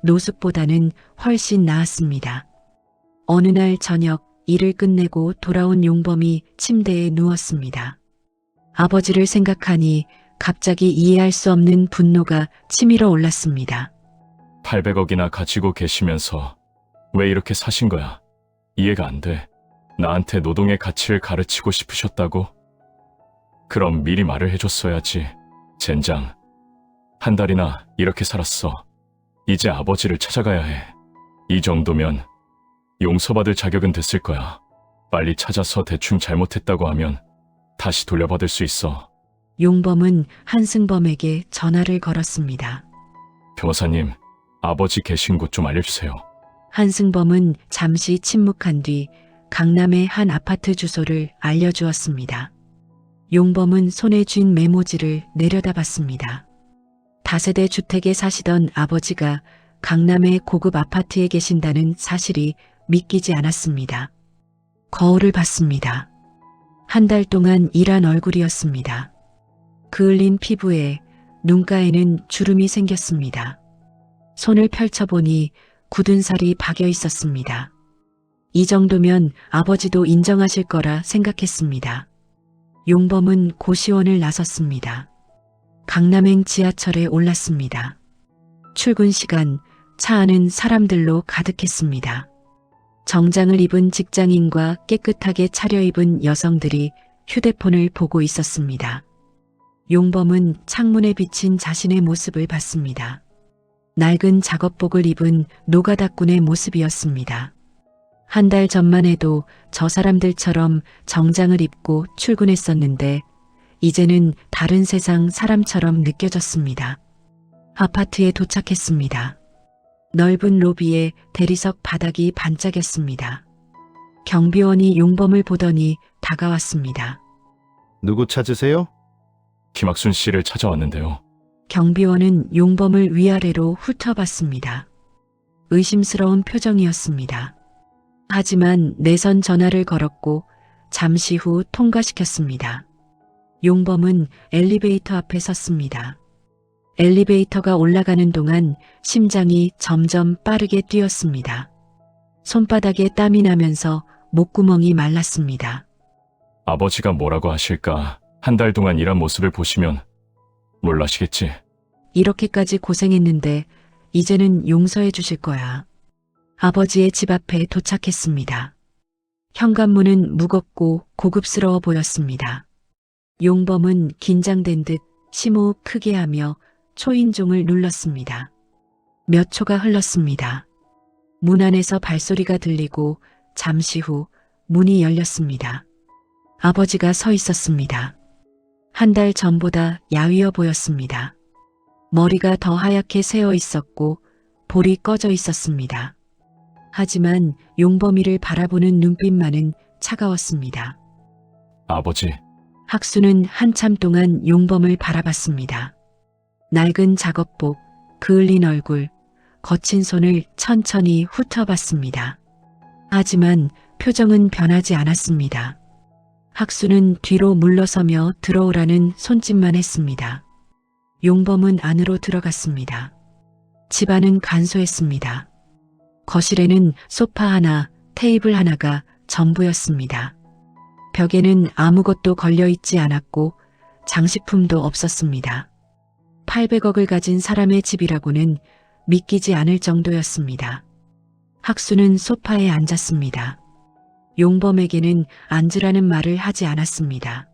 노숙보다는 훨씬 나았습니다. 어느 날 저녁 일을 끝내고 돌아온 용범이 침대에 누웠습니다. 아버지를 생각하니 갑자기 이해할 수 없는 분노가 치밀어 올랐습니다. 800억이나 가지고 계시면서 왜 이렇게 사신 거야? 이해가 안 돼. 나한테 노동의 가치를 가르치고 싶으셨다고? 그럼 미리 말을 해줬어야지. 젠장. 한 달이나 이렇게 살았어. 이제 아버지를 찾아가야 해. 이 정도면 용서받을 자격은 됐을 거야. 빨리 찾아서 대충 잘못했다고 하면 다시 돌려받을 수 있어. 용범은 한승범에게 전화를 걸었습니다. 변호사님, 아버지 계신 곳 좀 알려주세요. 한승범은 잠시 침묵한 뒤 강남의 한 아파트 주소를 알려주었습니다. 용범은 손에 쥔 메모지를 내려다봤습니다. 다세대 주택에 사시던 아버지가 강남의 고급 아파트에 계신다는 사실이 믿기지 않았습니다. 거울을 봤습니다. 한 달 동안 일한 얼굴이었습니다. 그을린 피부에 눈가에는 주름이 생겼습니다. 손을 펼쳐보니 굳은 살이 박여 있었습니다. 이 정도면 아버지도 인정하실 거라 생각했습니다. 용범은 고시원을 나섰습니다. 강남행 지하철에 올랐습니다. 출근 시간, 차 안은 사람들로 가득했습니다. 정장을 입은 직장인과 깨끗하게 차려입은 여성들이 휴대폰을 보고 있었습니다. 용범은 창문에 비친 자신의 모습을 봤습니다. 낡은 작업복을 입은 노가다꾼의 모습이었습니다. 한 달 전만 해도 저 사람들처럼 정장을 입고 출근했었는데 이제는 다른 세상 사람처럼 느껴졌습니다. 아파트에 도착했습니다. 넓은 로비에 대리석 바닥이 반짝였습니다. 경비원이 용범을 보더니 다가왔습니다. 누구 찾으세요? 김학순 씨를 찾아왔는데요. 경비원은 용범을 위아래로 훑어봤습니다. 의심스러운 표정이었습니다. 하지만 내선 전화를 걸었고 잠시 후 통과시켰습니다. 용범은 엘리베이터 앞에 섰습니다. 엘리베이터가 올라가는 동안 심장이 점점 빠르게 뛰었습니다. 손바닥에 땀이 나면서 목구멍이 말랐습니다. 아버지가 뭐라고 하실까? 한 달 동안 일한 모습을 보시면 놀라시겠지. 이렇게까지 고생했는데 이제는 용서해 주실 거야. 아버지의 집 앞에 도착했습니다. 현관문은 무겁고 고급스러워 보였습니다. 용범은 긴장된 듯 심호흡 크게 하며 초인종을 눌렀습니다. 몇 초가 흘렀습니다. 문 안에서 발소리가 들리고 잠시 후 문이 열렸습니다. 아버지가 서 있었습니다. 한 달 전보다 야위어 보였습니다. 머리가 더 하얗게 새어 있었고 볼이 꺼져 있었습니다. 하지만 용범이를 바라보는 눈빛만은 차가웠습니다. 아버지. 학수는 한참 동안 용범을 바라봤습니다. 낡은 작업복, 그을린 얼굴, 거친 손을 천천히 훑어봤습니다. 하지만 표정은 변하지 않았습니다. 학수는 뒤로 물러서며 들어오라는 손짓만 했습니다. 용범은 안으로 들어갔습니다. 집안은 간소했습니다. 거실에는 소파 하나, 테이블 하나가 전부였습니다. 벽에는 아무것도 걸려있지 않았고 장식품도 없었습니다. 800억을 가진 사람의 집이라고는 믿기지 않을 정도였습니다. 학수는 소파에 앉았습니다. 용범에게는 앉으라는 말을 하지 않았습니다.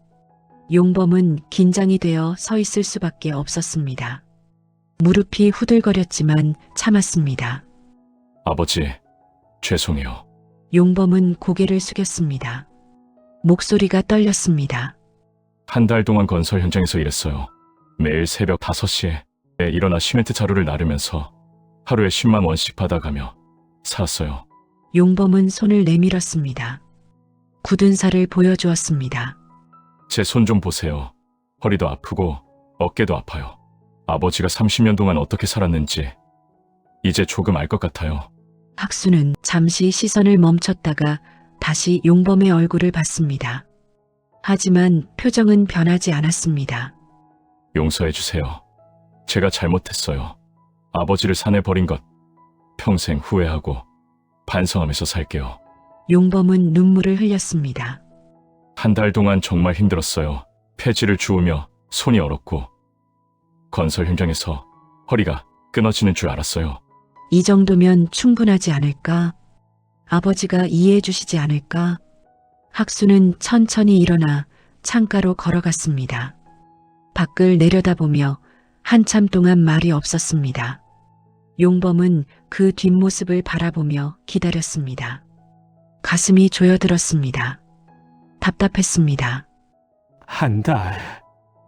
용범은 긴장이 되어 서 있을 수밖에 없었습니다. 무릎이 후들거렸지만 참았습니다. 아버지, 죄송해요. 용범은 고개를 숙였습니다. 목소리가 떨렸습니다. 한 달 동안 건설 현장에서 일했어요. 매일 새벽 5시에 일어나 시멘트 자루를 나르면서 하루에 10만 원씩 받아가며 살았어요. 용범은 손을 내밀었습니다. 굳은 살을 보여주었습니다. 제 손 좀 보세요. 허리도 아프고 어깨도 아파요. 아버지가 30년 동안 어떻게 살았는지 이제 조금 알 것 같아요. 학수는 잠시 시선을 멈췄다가 다시 용범의 얼굴을 봤습니다. 하지만 표정은 변하지 않았습니다. 용서해 주세요. 제가 잘못했어요. 아버지를 산에 버린 것 평생 후회하고 반성하면서 살게요. 용범은 눈물을 흘렸습니다. 한 달 동안 정말 힘들었어요. 폐지를 주우며 손이 얼었고 건설 현장에서 허리가 끊어지는 줄 알았어요. 이 정도면 충분하지 않을까? 아버지가 이해해 주시지 않을까? 학수는 천천히 일어나 창가로 걸어갔습니다. 밖을 내려다보며 한참 동안 말이 없었습니다. 용범은 그 뒷모습을 바라보며 기다렸습니다. 가슴이 조여들었습니다. 답답했습니다. 한 달.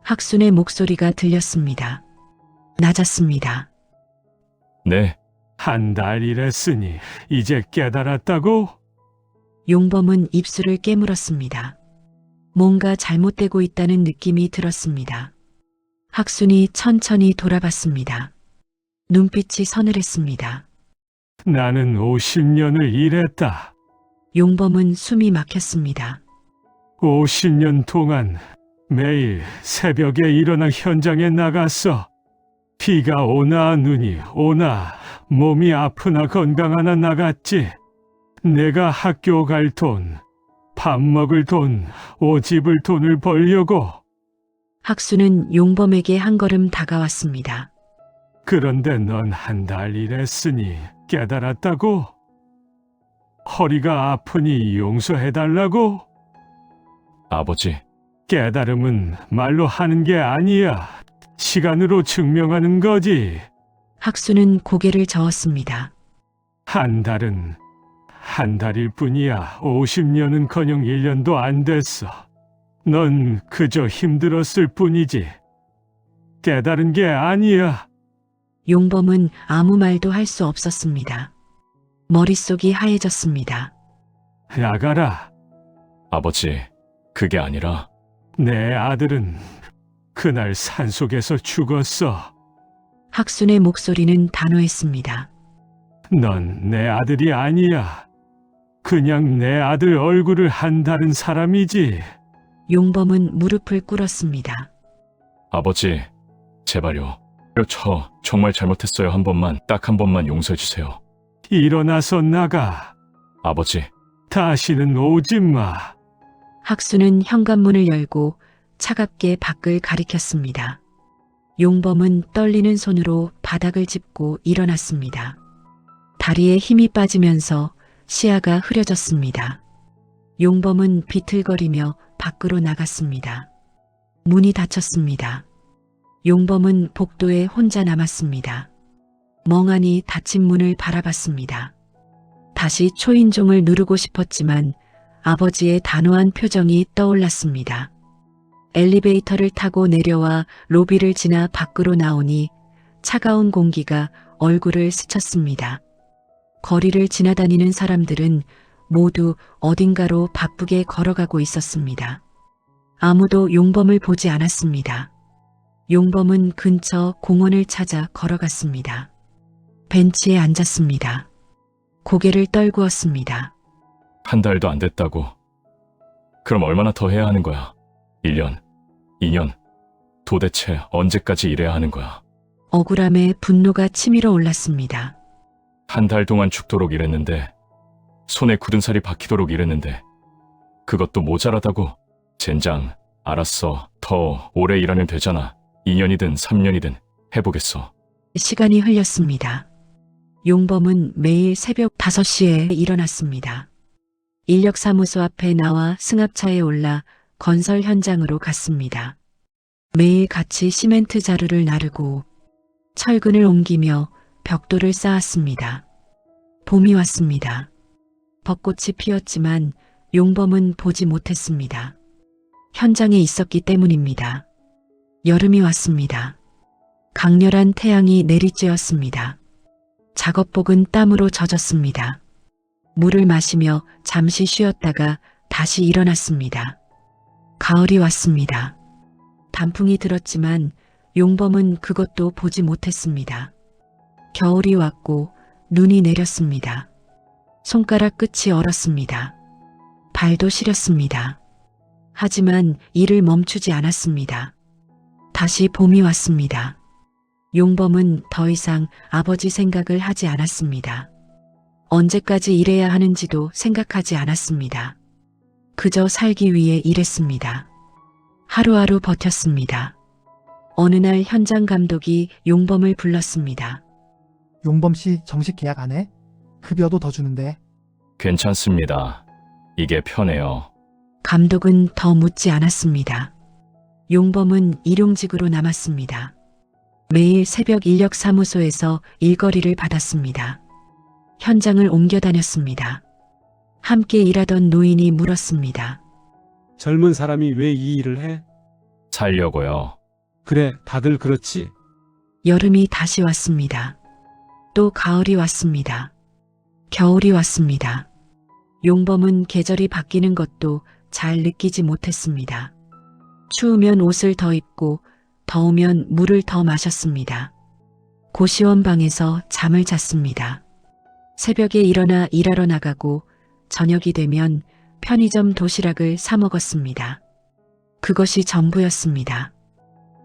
학순의 목소리가 들렸습니다. 낮았습니다. 네. 한 달이랬으니 이제 깨달았다고? 용범은 입술을 깨물었습니다. 뭔가 잘못되고 있다는 느낌이 들었습니다. 학순이 천천히 돌아봤습니다. 눈빛이 서늘했습니다. 나는 50년을 일했다. 용범은 숨이 막혔습니다. 50년 동안 매일 새벽에 일어나 현장에 나갔어. 비가 오나 눈이 오나 몸이 아프나 건강하나 나갔지. 내가 학교 갈 돈, 밥 먹을 돈, 옷 입을 돈을 벌려고. 학수는 용범에게 한 걸음 다가왔습니다. 그런데 넌 한 달 일했으니 깨달았다고? 허리가 아프니 용서해달라고? 아버지. 깨달음은 말로 하는 게 아니야. 시간으로 증명하는 거지. 학수는 고개를 저었습니다. 한 달은 한 달일 뿐이야. 50년은커녕 1년도 안 됐어. 넌 그저 힘들었을 뿐이지. 깨달은 게 아니야. 용범은 아무 말도 할 수 없었습니다. 머릿속이 하얘졌습니다. 나가라. 아버지, 그게 아니라 내 아들은 그날 산속에서 죽었어. 학순의 목소리는 단호했습니다. 넌 내 아들이 아니야. 그냥 내 아들 얼굴을 한 다른 사람이지. 용범은 무릎을 꿇었습니다. 아버지, 제발요. 저 정말 잘못했어요. 한 번만, 딱 한 번만 용서해 주세요. 일어나서 나가. 아버지. 다시는 오지 마. 학수는 현관문을 열고 차갑게 밖을 가리켰습니다. 용범은 떨리는 손으로 바닥을 짚고 일어났습니다. 다리에 힘이 빠지면서 시야가 흐려졌습니다. 용범은 비틀거리며 밖으로 나갔습니다. 문이 닫혔습니다. 용범은 복도에 혼자 남았습니다. 멍하니 닫힌 문을 바라봤습니다. 다시 초인종을 누르고 싶었지만 아버지의 단호한 표정이 떠올랐습니다. 엘리베이터를 타고 내려와 로비를 지나 밖으로 나오니 차가운 공기가 얼굴을 스쳤습니다. 거리를 지나다니는 사람들은 모두 어딘가로 바쁘게 걸어가고 있었습니다. 아무도 용범을 보지 않았습니다. 용범은 근처 공원을 찾아 걸어갔습니다. 벤치에 앉았습니다. 고개를 떨구었습니다. 한 달도 안 됐다고. 그럼 얼마나 더 해야 하는 거야? 1년, 2년, 도대체 언제까지 일해야 하는 거야? 억울함에 분노가 치밀어 올랐습니다. 한 달 동안 죽도록 일했는데, 손에 굳은 살이 박히도록 일했는데, 그것도 모자라다고? 젠장, 알았어. 더 오래 일하면 되잖아. 2년이든 3년이든 해보겠어. 시간이 흘렸습니다. 용범은 매일 새벽 5시에 일어났습니다. 인력사무소 앞에 나와 승합차에 올라 건설 현장으로 갔습니다. 매일 같이 시멘트 자루를 나르고 철근을 옮기며 벽돌을 쌓았습니다. 봄이 왔습니다. 벚꽃이 피었지만 용범은 보지 못했습니다. 현장에 있었기 때문입니다. 여름이 왔습니다. 강렬한 태양이 내리쬐었습니다. 작업복은 땀으로 젖었습니다. 물을 마시며 잠시 쉬었다가 다시 일어났습니다. 가을이 왔습니다. 단풍이 들었지만 용범은 그것도 보지 못했습니다. 겨울이 왔고 눈이 내렸습니다. 손가락 끝이 얼었습니다. 발도 시렸습니다. 하지만 일을 멈추지 않았습니다. 다시 봄이 왔습니다. 용범은 더 이상 아버지 생각을 하지 않았습니다. 언제까지 일해야 하는지도 생각하지 않았습니다. 그저 살기 위해 일했습니다. 하루하루 버텼습니다. 어느 날 현장 감독이 용범을 불렀습니다. 용범 씨 정식 계약 안 해? 급여도 더 주는데. 괜찮습니다. 이게 편해요. 감독은 더 묻지 않았습니다. 용범은 일용직으로 남았습니다. 매일 새벽 인력사무소에서 일거리를 받았습니다. 현장을 옮겨 다녔습니다. 함께 일하던 노인이 물었습니다. 젊은 사람이 왜 이 일을 해? 살려고요. 그래, 다들 그렇지. 여름이 다시 왔습니다. 또 가을이 왔습니다. 겨울이 왔습니다. 용범은 계절이 바뀌는 것도 잘 느끼지 못했습니다. 추우면 옷을 더 입고 더우면 물을 더 마셨습니다. 고시원 방에서 잠을 잤습니다. 새벽에 일어나 일하러 나가고 저녁이 되면 편의점 도시락을 사 먹었습니다. 그것이 전부였습니다.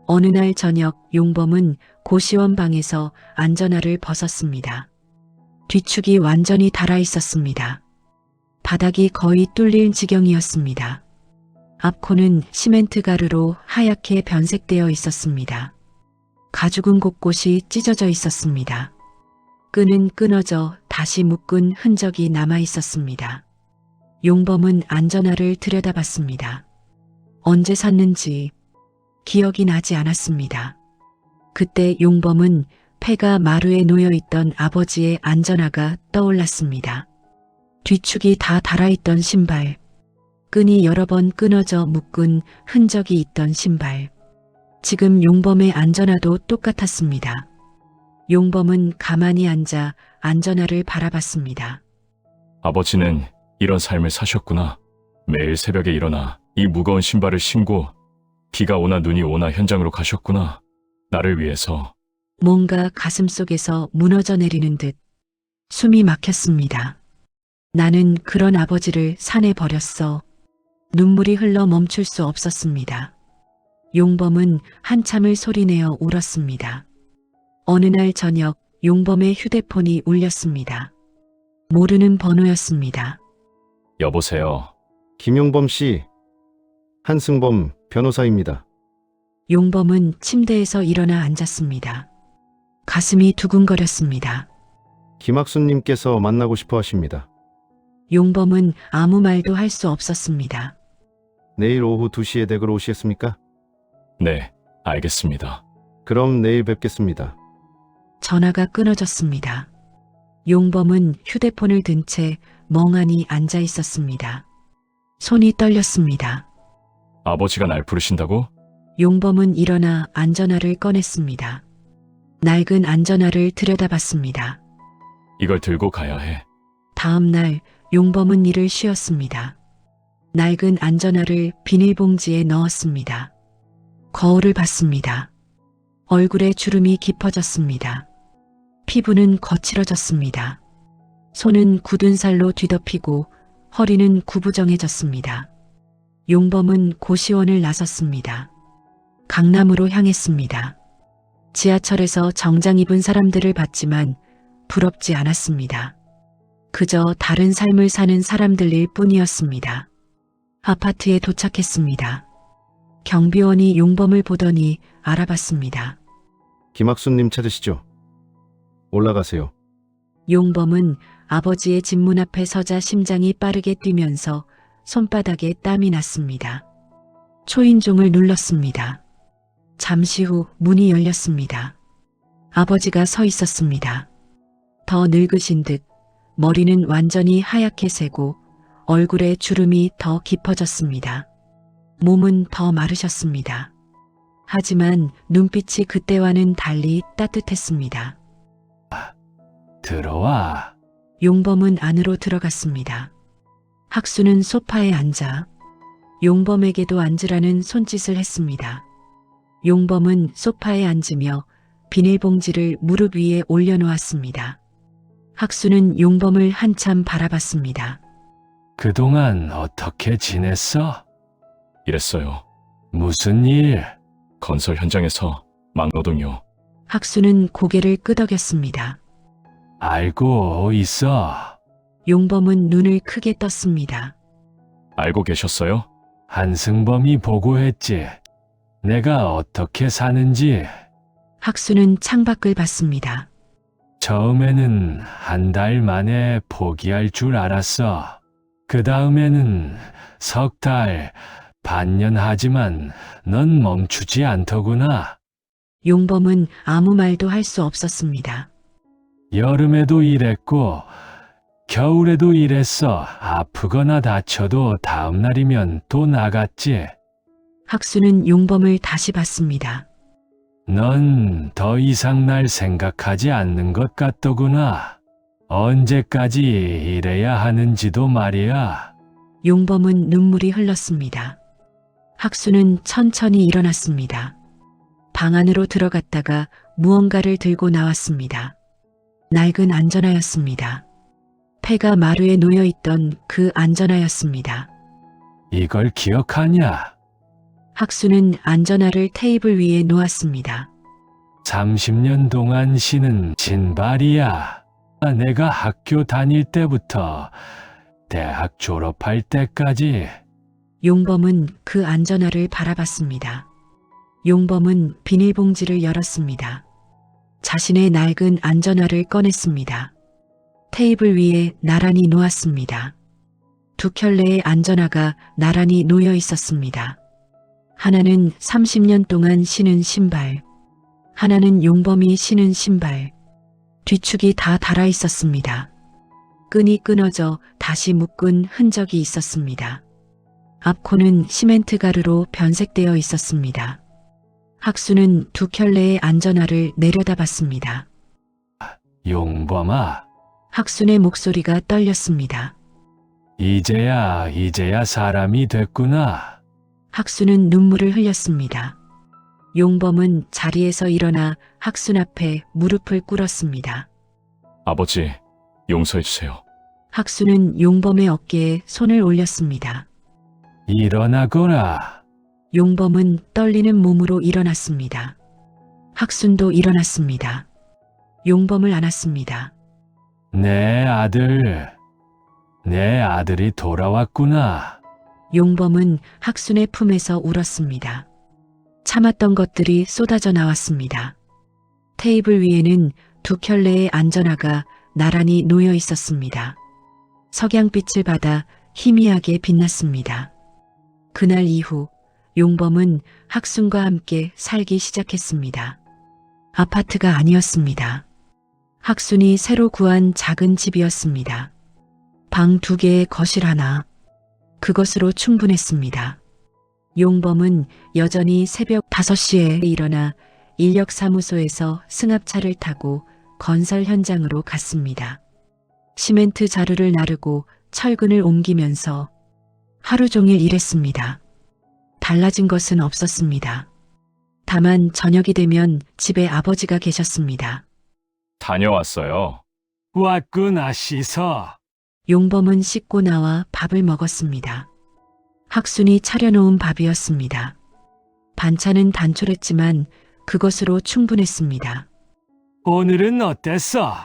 어느 날 저녁 용범은 고시원 방에서 안전화를 벗었습니다. 뒤축이 완전히 닳아 있었습니다. 바닥이 거의 뚫릴 지경이었습니다. 앞코는 시멘트 가루로 하얗게 변색되어 있었습니다. 가죽은 곳곳이 찢어져 있었습니다. 끈은 끊어져 다시 묶은 흔적이 남아 있었습니다. 용범은 안전화를 들여다봤습니다. 언제 샀는지 기억이 나지 않았습니다. 그때 용범은 폐가 마루에 놓여있던 아버지의 안전화가 떠올랐습니다. 뒤축이 다 달아있던 신발, 끈이 여러 번 끊어져 묶은 흔적이 있던 신발. 지금 용범의 안전화도 똑같았습니다. 용범은 가만히 앉아 안전화를 바라봤습니다. 아버지는 이런 삶을 사셨구나. 매일 새벽에 일어나 이 무거운 신발을 신고 비가 오나 눈이 오나 현장으로 가셨구나. 나를 위해서. 뭔가 가슴속에서 무너져 내리는 듯 숨이 막혔습니다. 나는 그런 아버지를 산에 버렸어. 눈물이 흘러 멈출 수 없었습니다. 용범은 한참을 소리내어 울었습니다. 어느 날 저녁 용범의 휴대폰이 울렸습니다. 모르는 번호였습니다. 여보세요. 김용범 씨, 한승범 변호사입니다. 용범은 침대에서 일어나 앉았습니다. 가슴이 두근거렸습니다. 김학순님께서 만나고 싶어 하십니다. 용범은 아무 말도 할 수 없었습니다. 내일 오후 2시에 댁으로 오시겠습니까? 네, 알겠습니다. 그럼 내일 뵙겠습니다. 전화가 끊어졌습니다. 용범은 휴대폰을 든 채 멍하니 앉아 있었습니다. 손이 떨렸습니다. 아버지가 날 부르신다고? 용범은 일어나 안전화를 꺼냈습니다. 낡은 안전화를 들여다봤습니다. 이걸 들고 가야 해. 다음 날 용범은 일을 쉬었습니다. 낡은 안전화를 비닐봉지에 넣었습니다. 거울을 봤습니다. 얼굴에 주름이 깊어졌습니다. 피부는 거칠어졌습니다. 손은 굳은 살로 뒤덮이고 허리는 구부정해졌습니다. 용범은 고시원을 나섰습니다. 강남으로 향했습니다. 지하철에서 정장 입은 사람들을 봤지만 부럽지 않았습니다. 그저 다른 삶을 사는 사람들일 뿐이었습니다. 아파트에 도착했습니다. 경비원이 용범을 보더니 알아봤습니다. 김학순님 찾으시죠? 올라가세요. 용범은 아버지의 집 문 앞에 서자 심장이 빠르게 뛰면서 손바닥에 땀이 났습니다. 초인종을 눌렀습니다. 잠시 후 문이 열렸습니다. 아버지가 서 있었습니다. 더 늙으신 듯 머리는 완전히 하얗게 새고 얼굴에 주름이 더 깊어졌습니다. 몸은 더 마르셨습니다. 하지만 눈빛이 그때와는 달리 따뜻했습니다. 들어와. 용범은 안으로 들어갔습니다. 학수는 소파에 앉아 용범에게도 앉으라는 손짓을 했습니다. 용범은 소파에 앉으며 비닐봉지를 무릎 위에 올려놓았습니다. 학수는 용범을 한참 바라봤습니다. 그동안 어떻게 지냈어? 이랬어요. 무슨 일? 건설 현장에서 막노동요. 학수는 고개를 끄덕였습니다. 알고 있어. 용범은 눈을 크게 떴습니다. 알고 계셨어요? 한승범이 보고했지. 내가 어떻게 사는지. 학수는 창밖을 봤습니다. 처음에는 한 달 만에 포기할 줄 알았어. 그 다음에는 석 달, 반년 하지만 넌 멈추지 않더구나. 용범은 아무 말도 할 수 없었습니다. 여름에도 일했고 겨울에도 일했어. 아프거나 다쳐도 다음 날이면 또 나갔지. 학수는 용범을 다시 봤습니다. 넌 더 이상 날 생각하지 않는 것 같더구나. 언제까지 일해야 하는지도 말이야. 용범은 눈물이 흘렀습니다. 학수는 천천히 일어났습니다. 방 안으로 들어갔다가 무언가를 들고 나왔습니다. 낡은 안전화였습니다. 폐가 마루에 놓여있던 그 안전화였습니다. 이걸 기억하냐? 학수는 안전화를 테이블 위에 놓았습니다. 30년 동안 신은 진발이야. 내가 학교 다닐 때부터 대학 졸업할 때까지. 용범은 그 안전화를 바라봤습니다. 용범은 비닐봉지를 열었습니다. 자신의 낡은 안전화를 꺼냈습니다. 테이블 위에 나란히 놓았습니다. 두 켤레의 안전화가 나란히 놓여 있었습니다. 하나는 30년 동안 신은 신발, 하나는 용범이 신은 신발. 뒤축이 다 닳아 있었습니다. 끈이 끊어져 다시 묶은 흔적이 있었습니다. 앞코는 시멘트 가루로 변색되어 있었습니다. 학수는 두 켤레의 안전화를 내려다봤습니다. 용범아, 학순의 목소리가 떨렸습니다. 이제야 사람이 됐구나. 학수는 눈물을 흘렸습니다. 용범은 자리에서 일어나 학순 앞에 무릎을 꿇었습니다. 아버지, 용서해주세요. 학수는 용범의 어깨에 손을 올렸습니다. 일어나거라. 용범은 떨리는 몸으로 일어났습니다. 학순도 일어났습니다. 용범을 안았습니다. 내 아들이 돌아왔구나. 용범은 학순의 품에서 울었습니다. 참았던 것들이 쏟아져 나왔습니다. 테이블 위에는 두 켤레의 안전화가 나란히 놓여 있었습니다. 석양빛을 받아 희미하게 빛났습니다. 그날 이후 용범은 학순과 함께 살기 시작했습니다. 아파트가 아니었습니다. 학순이 새로 구한 작은 집이었습니다. 방 2개에 거실 하나. 그것으로 충분했습니다. 용범은 여전히 새벽 5시에 일어나 인력사무소에서 승합차를 타고 건설 현장으로 갔습니다. 시멘트 자루를 나르고 철근을 옮기면서 하루 종일 일했습니다. 달라진 것은 없었습니다. 다만 저녁이 되면 집에 아버지가 계셨습니다. 다녀왔어요. 왔구나 씻어. 용범은 씻고 나와 밥을 먹었습니다. 학순이 차려놓은 밥이었습니다. 반찬은 단촐했지만 그것으로 충분했습니다. 오늘은 어땠어?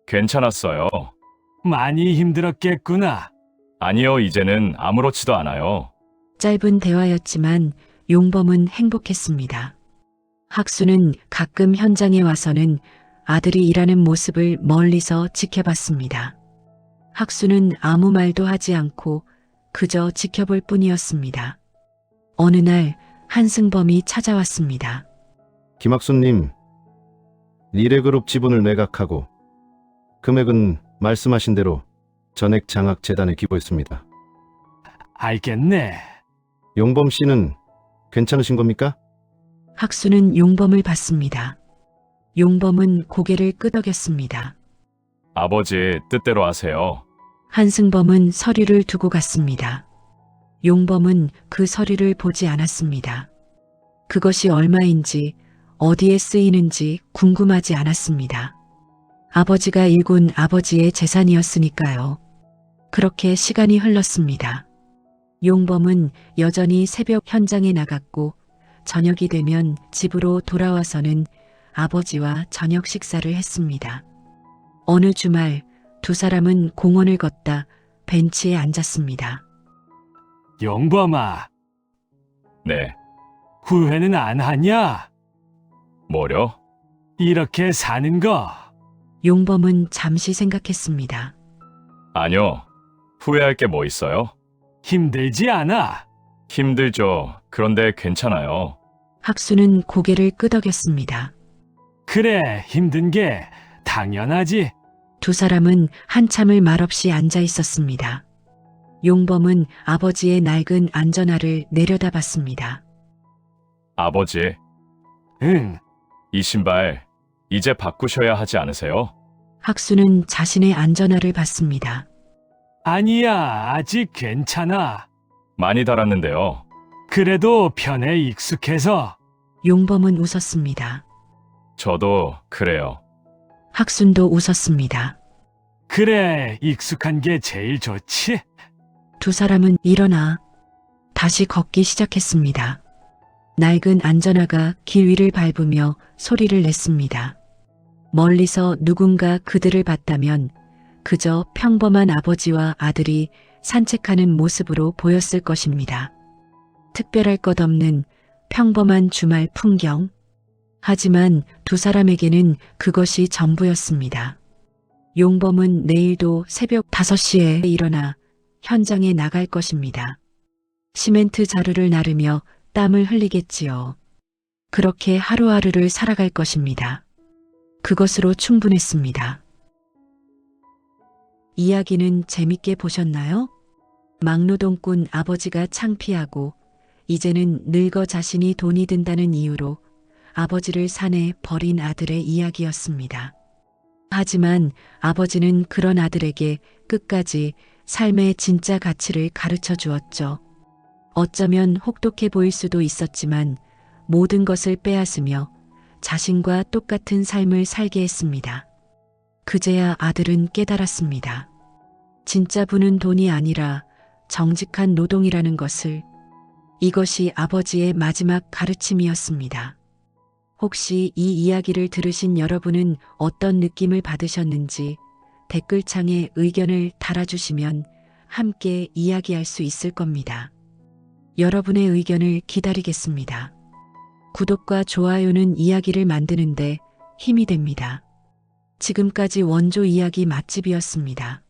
괜찮았어요. 많이 힘들었겠구나. 아니요, 이제는 아무렇지도 않아요. 짧은 대화였지만 용범은 행복했습니다. 학수는 가끔 현장에 와서는 아들이 일하는 모습을 멀리서 지켜봤습니다. 학수는 아무 말도 하지 않고 그저 지켜볼 뿐이었습니다. 어느 날 한승범이 찾아왔습니다. 김학순님, 리레그룹 지분을 매각하고 금액은 말씀하신 대로 전액장학재단에 기부했습니다. 알겠네. 용범 씨는 괜찮으신 겁니까? 학수는 용범을 봤습니다. 용범은 고개를 끄덕였습니다. 아버지 뜻대로 하세요. 한승범은 서류를 두고 갔습니다. 용범은 그 서류를 보지 않았습니다. 그것이 얼마인지 어디에 쓰이는지 궁금하지 않았습니다. 아버지가 일군 아버지의 재산이었으니까요. 그렇게 시간이 흘렀습니다. 용범은 여전히 새벽 현장에 나갔고 저녁이 되면 집으로 돌아와서는 아버지와 저녁 식사를 했습니다. 어느 주말 두 사람은 공원을 걷다 벤치에 앉았습니다. 용범아, 네, 후회는 안 하냐? 뭐려? 이렇게 사는 거. 용범은 잠시 생각했습니다. 아니요. 후회할 게 뭐 있어요? 힘들지 않아? 힘들죠. 그런데 괜찮아요. 학수는 고개를 끄덕였습니다. 그래, 힘든 게 당연하지. 두 사람은 한참을 말없이 앉아 있었습니다. 용범은 아버지의 낡은 안전화를 내려다봤습니다. 아버지, 응, 이 신발 이제 바꾸셔야 하지 않으세요? 학수는 자신의 안전화를 봤습니다. 아니야, 아직 괜찮아. 많이 달았는데요. 그래도 편에 익숙해서. 용범은 웃었습니다. 저도 그래요. 학순도 웃었습니다. 그래, 익숙한 게 제일 좋지. 두 사람은 일어나 다시 걷기 시작했습니다. 낡은 안전화가 길 위를 밟으며 소리를 냈습니다. 멀리서 누군가 그들을 봤다면 그저 평범한 아버지와 아들이 산책하는 모습으로 보였을 것입니다. 특별할 것 없는 평범한 주말 풍경. 하지만 두 사람에게는 그것이 전부였습니다. 용범은 내일도 새벽 5시에 일어나 현장에 나갈 것입니다. 시멘트 자루를 나르며 땀을 흘리겠지요. 그렇게 하루하루를 살아갈 것입니다. 그것으로 충분했습니다. 이야기는 재밌게 보셨나요? 막노동꾼 아버지가 창피하고 이제는 늙어 자신이 돈이 든다는 이유로 아버지를 산에 버린 아들의 이야기였습니다. 하지만 아버지는 그런 아들에게 끝까지 삶의 진짜 가치를 가르쳐 주었죠. 어쩌면 혹독해 보일 수도 있었지만 모든 것을 빼앗으며 자신과 똑같은 삶을 살게 했습니다. 그제야 아들은 깨달았습니다. 진짜 부는 돈이 아니라 정직한 노동이라는 것을. 이것이 아버지의 마지막 가르침이었습니다. 혹시 이 이야기를 들으신 여러분은 어떤 느낌을 받으셨는지 댓글창에 의견을 달아주시면 함께 이야기할 수 있을 겁니다. 여러분의 의견을 기다리겠습니다. 구독과 좋아요는 이야기를 만드는데 힘이 됩니다. 지금까지 원조 이야기 맛집이었습니다.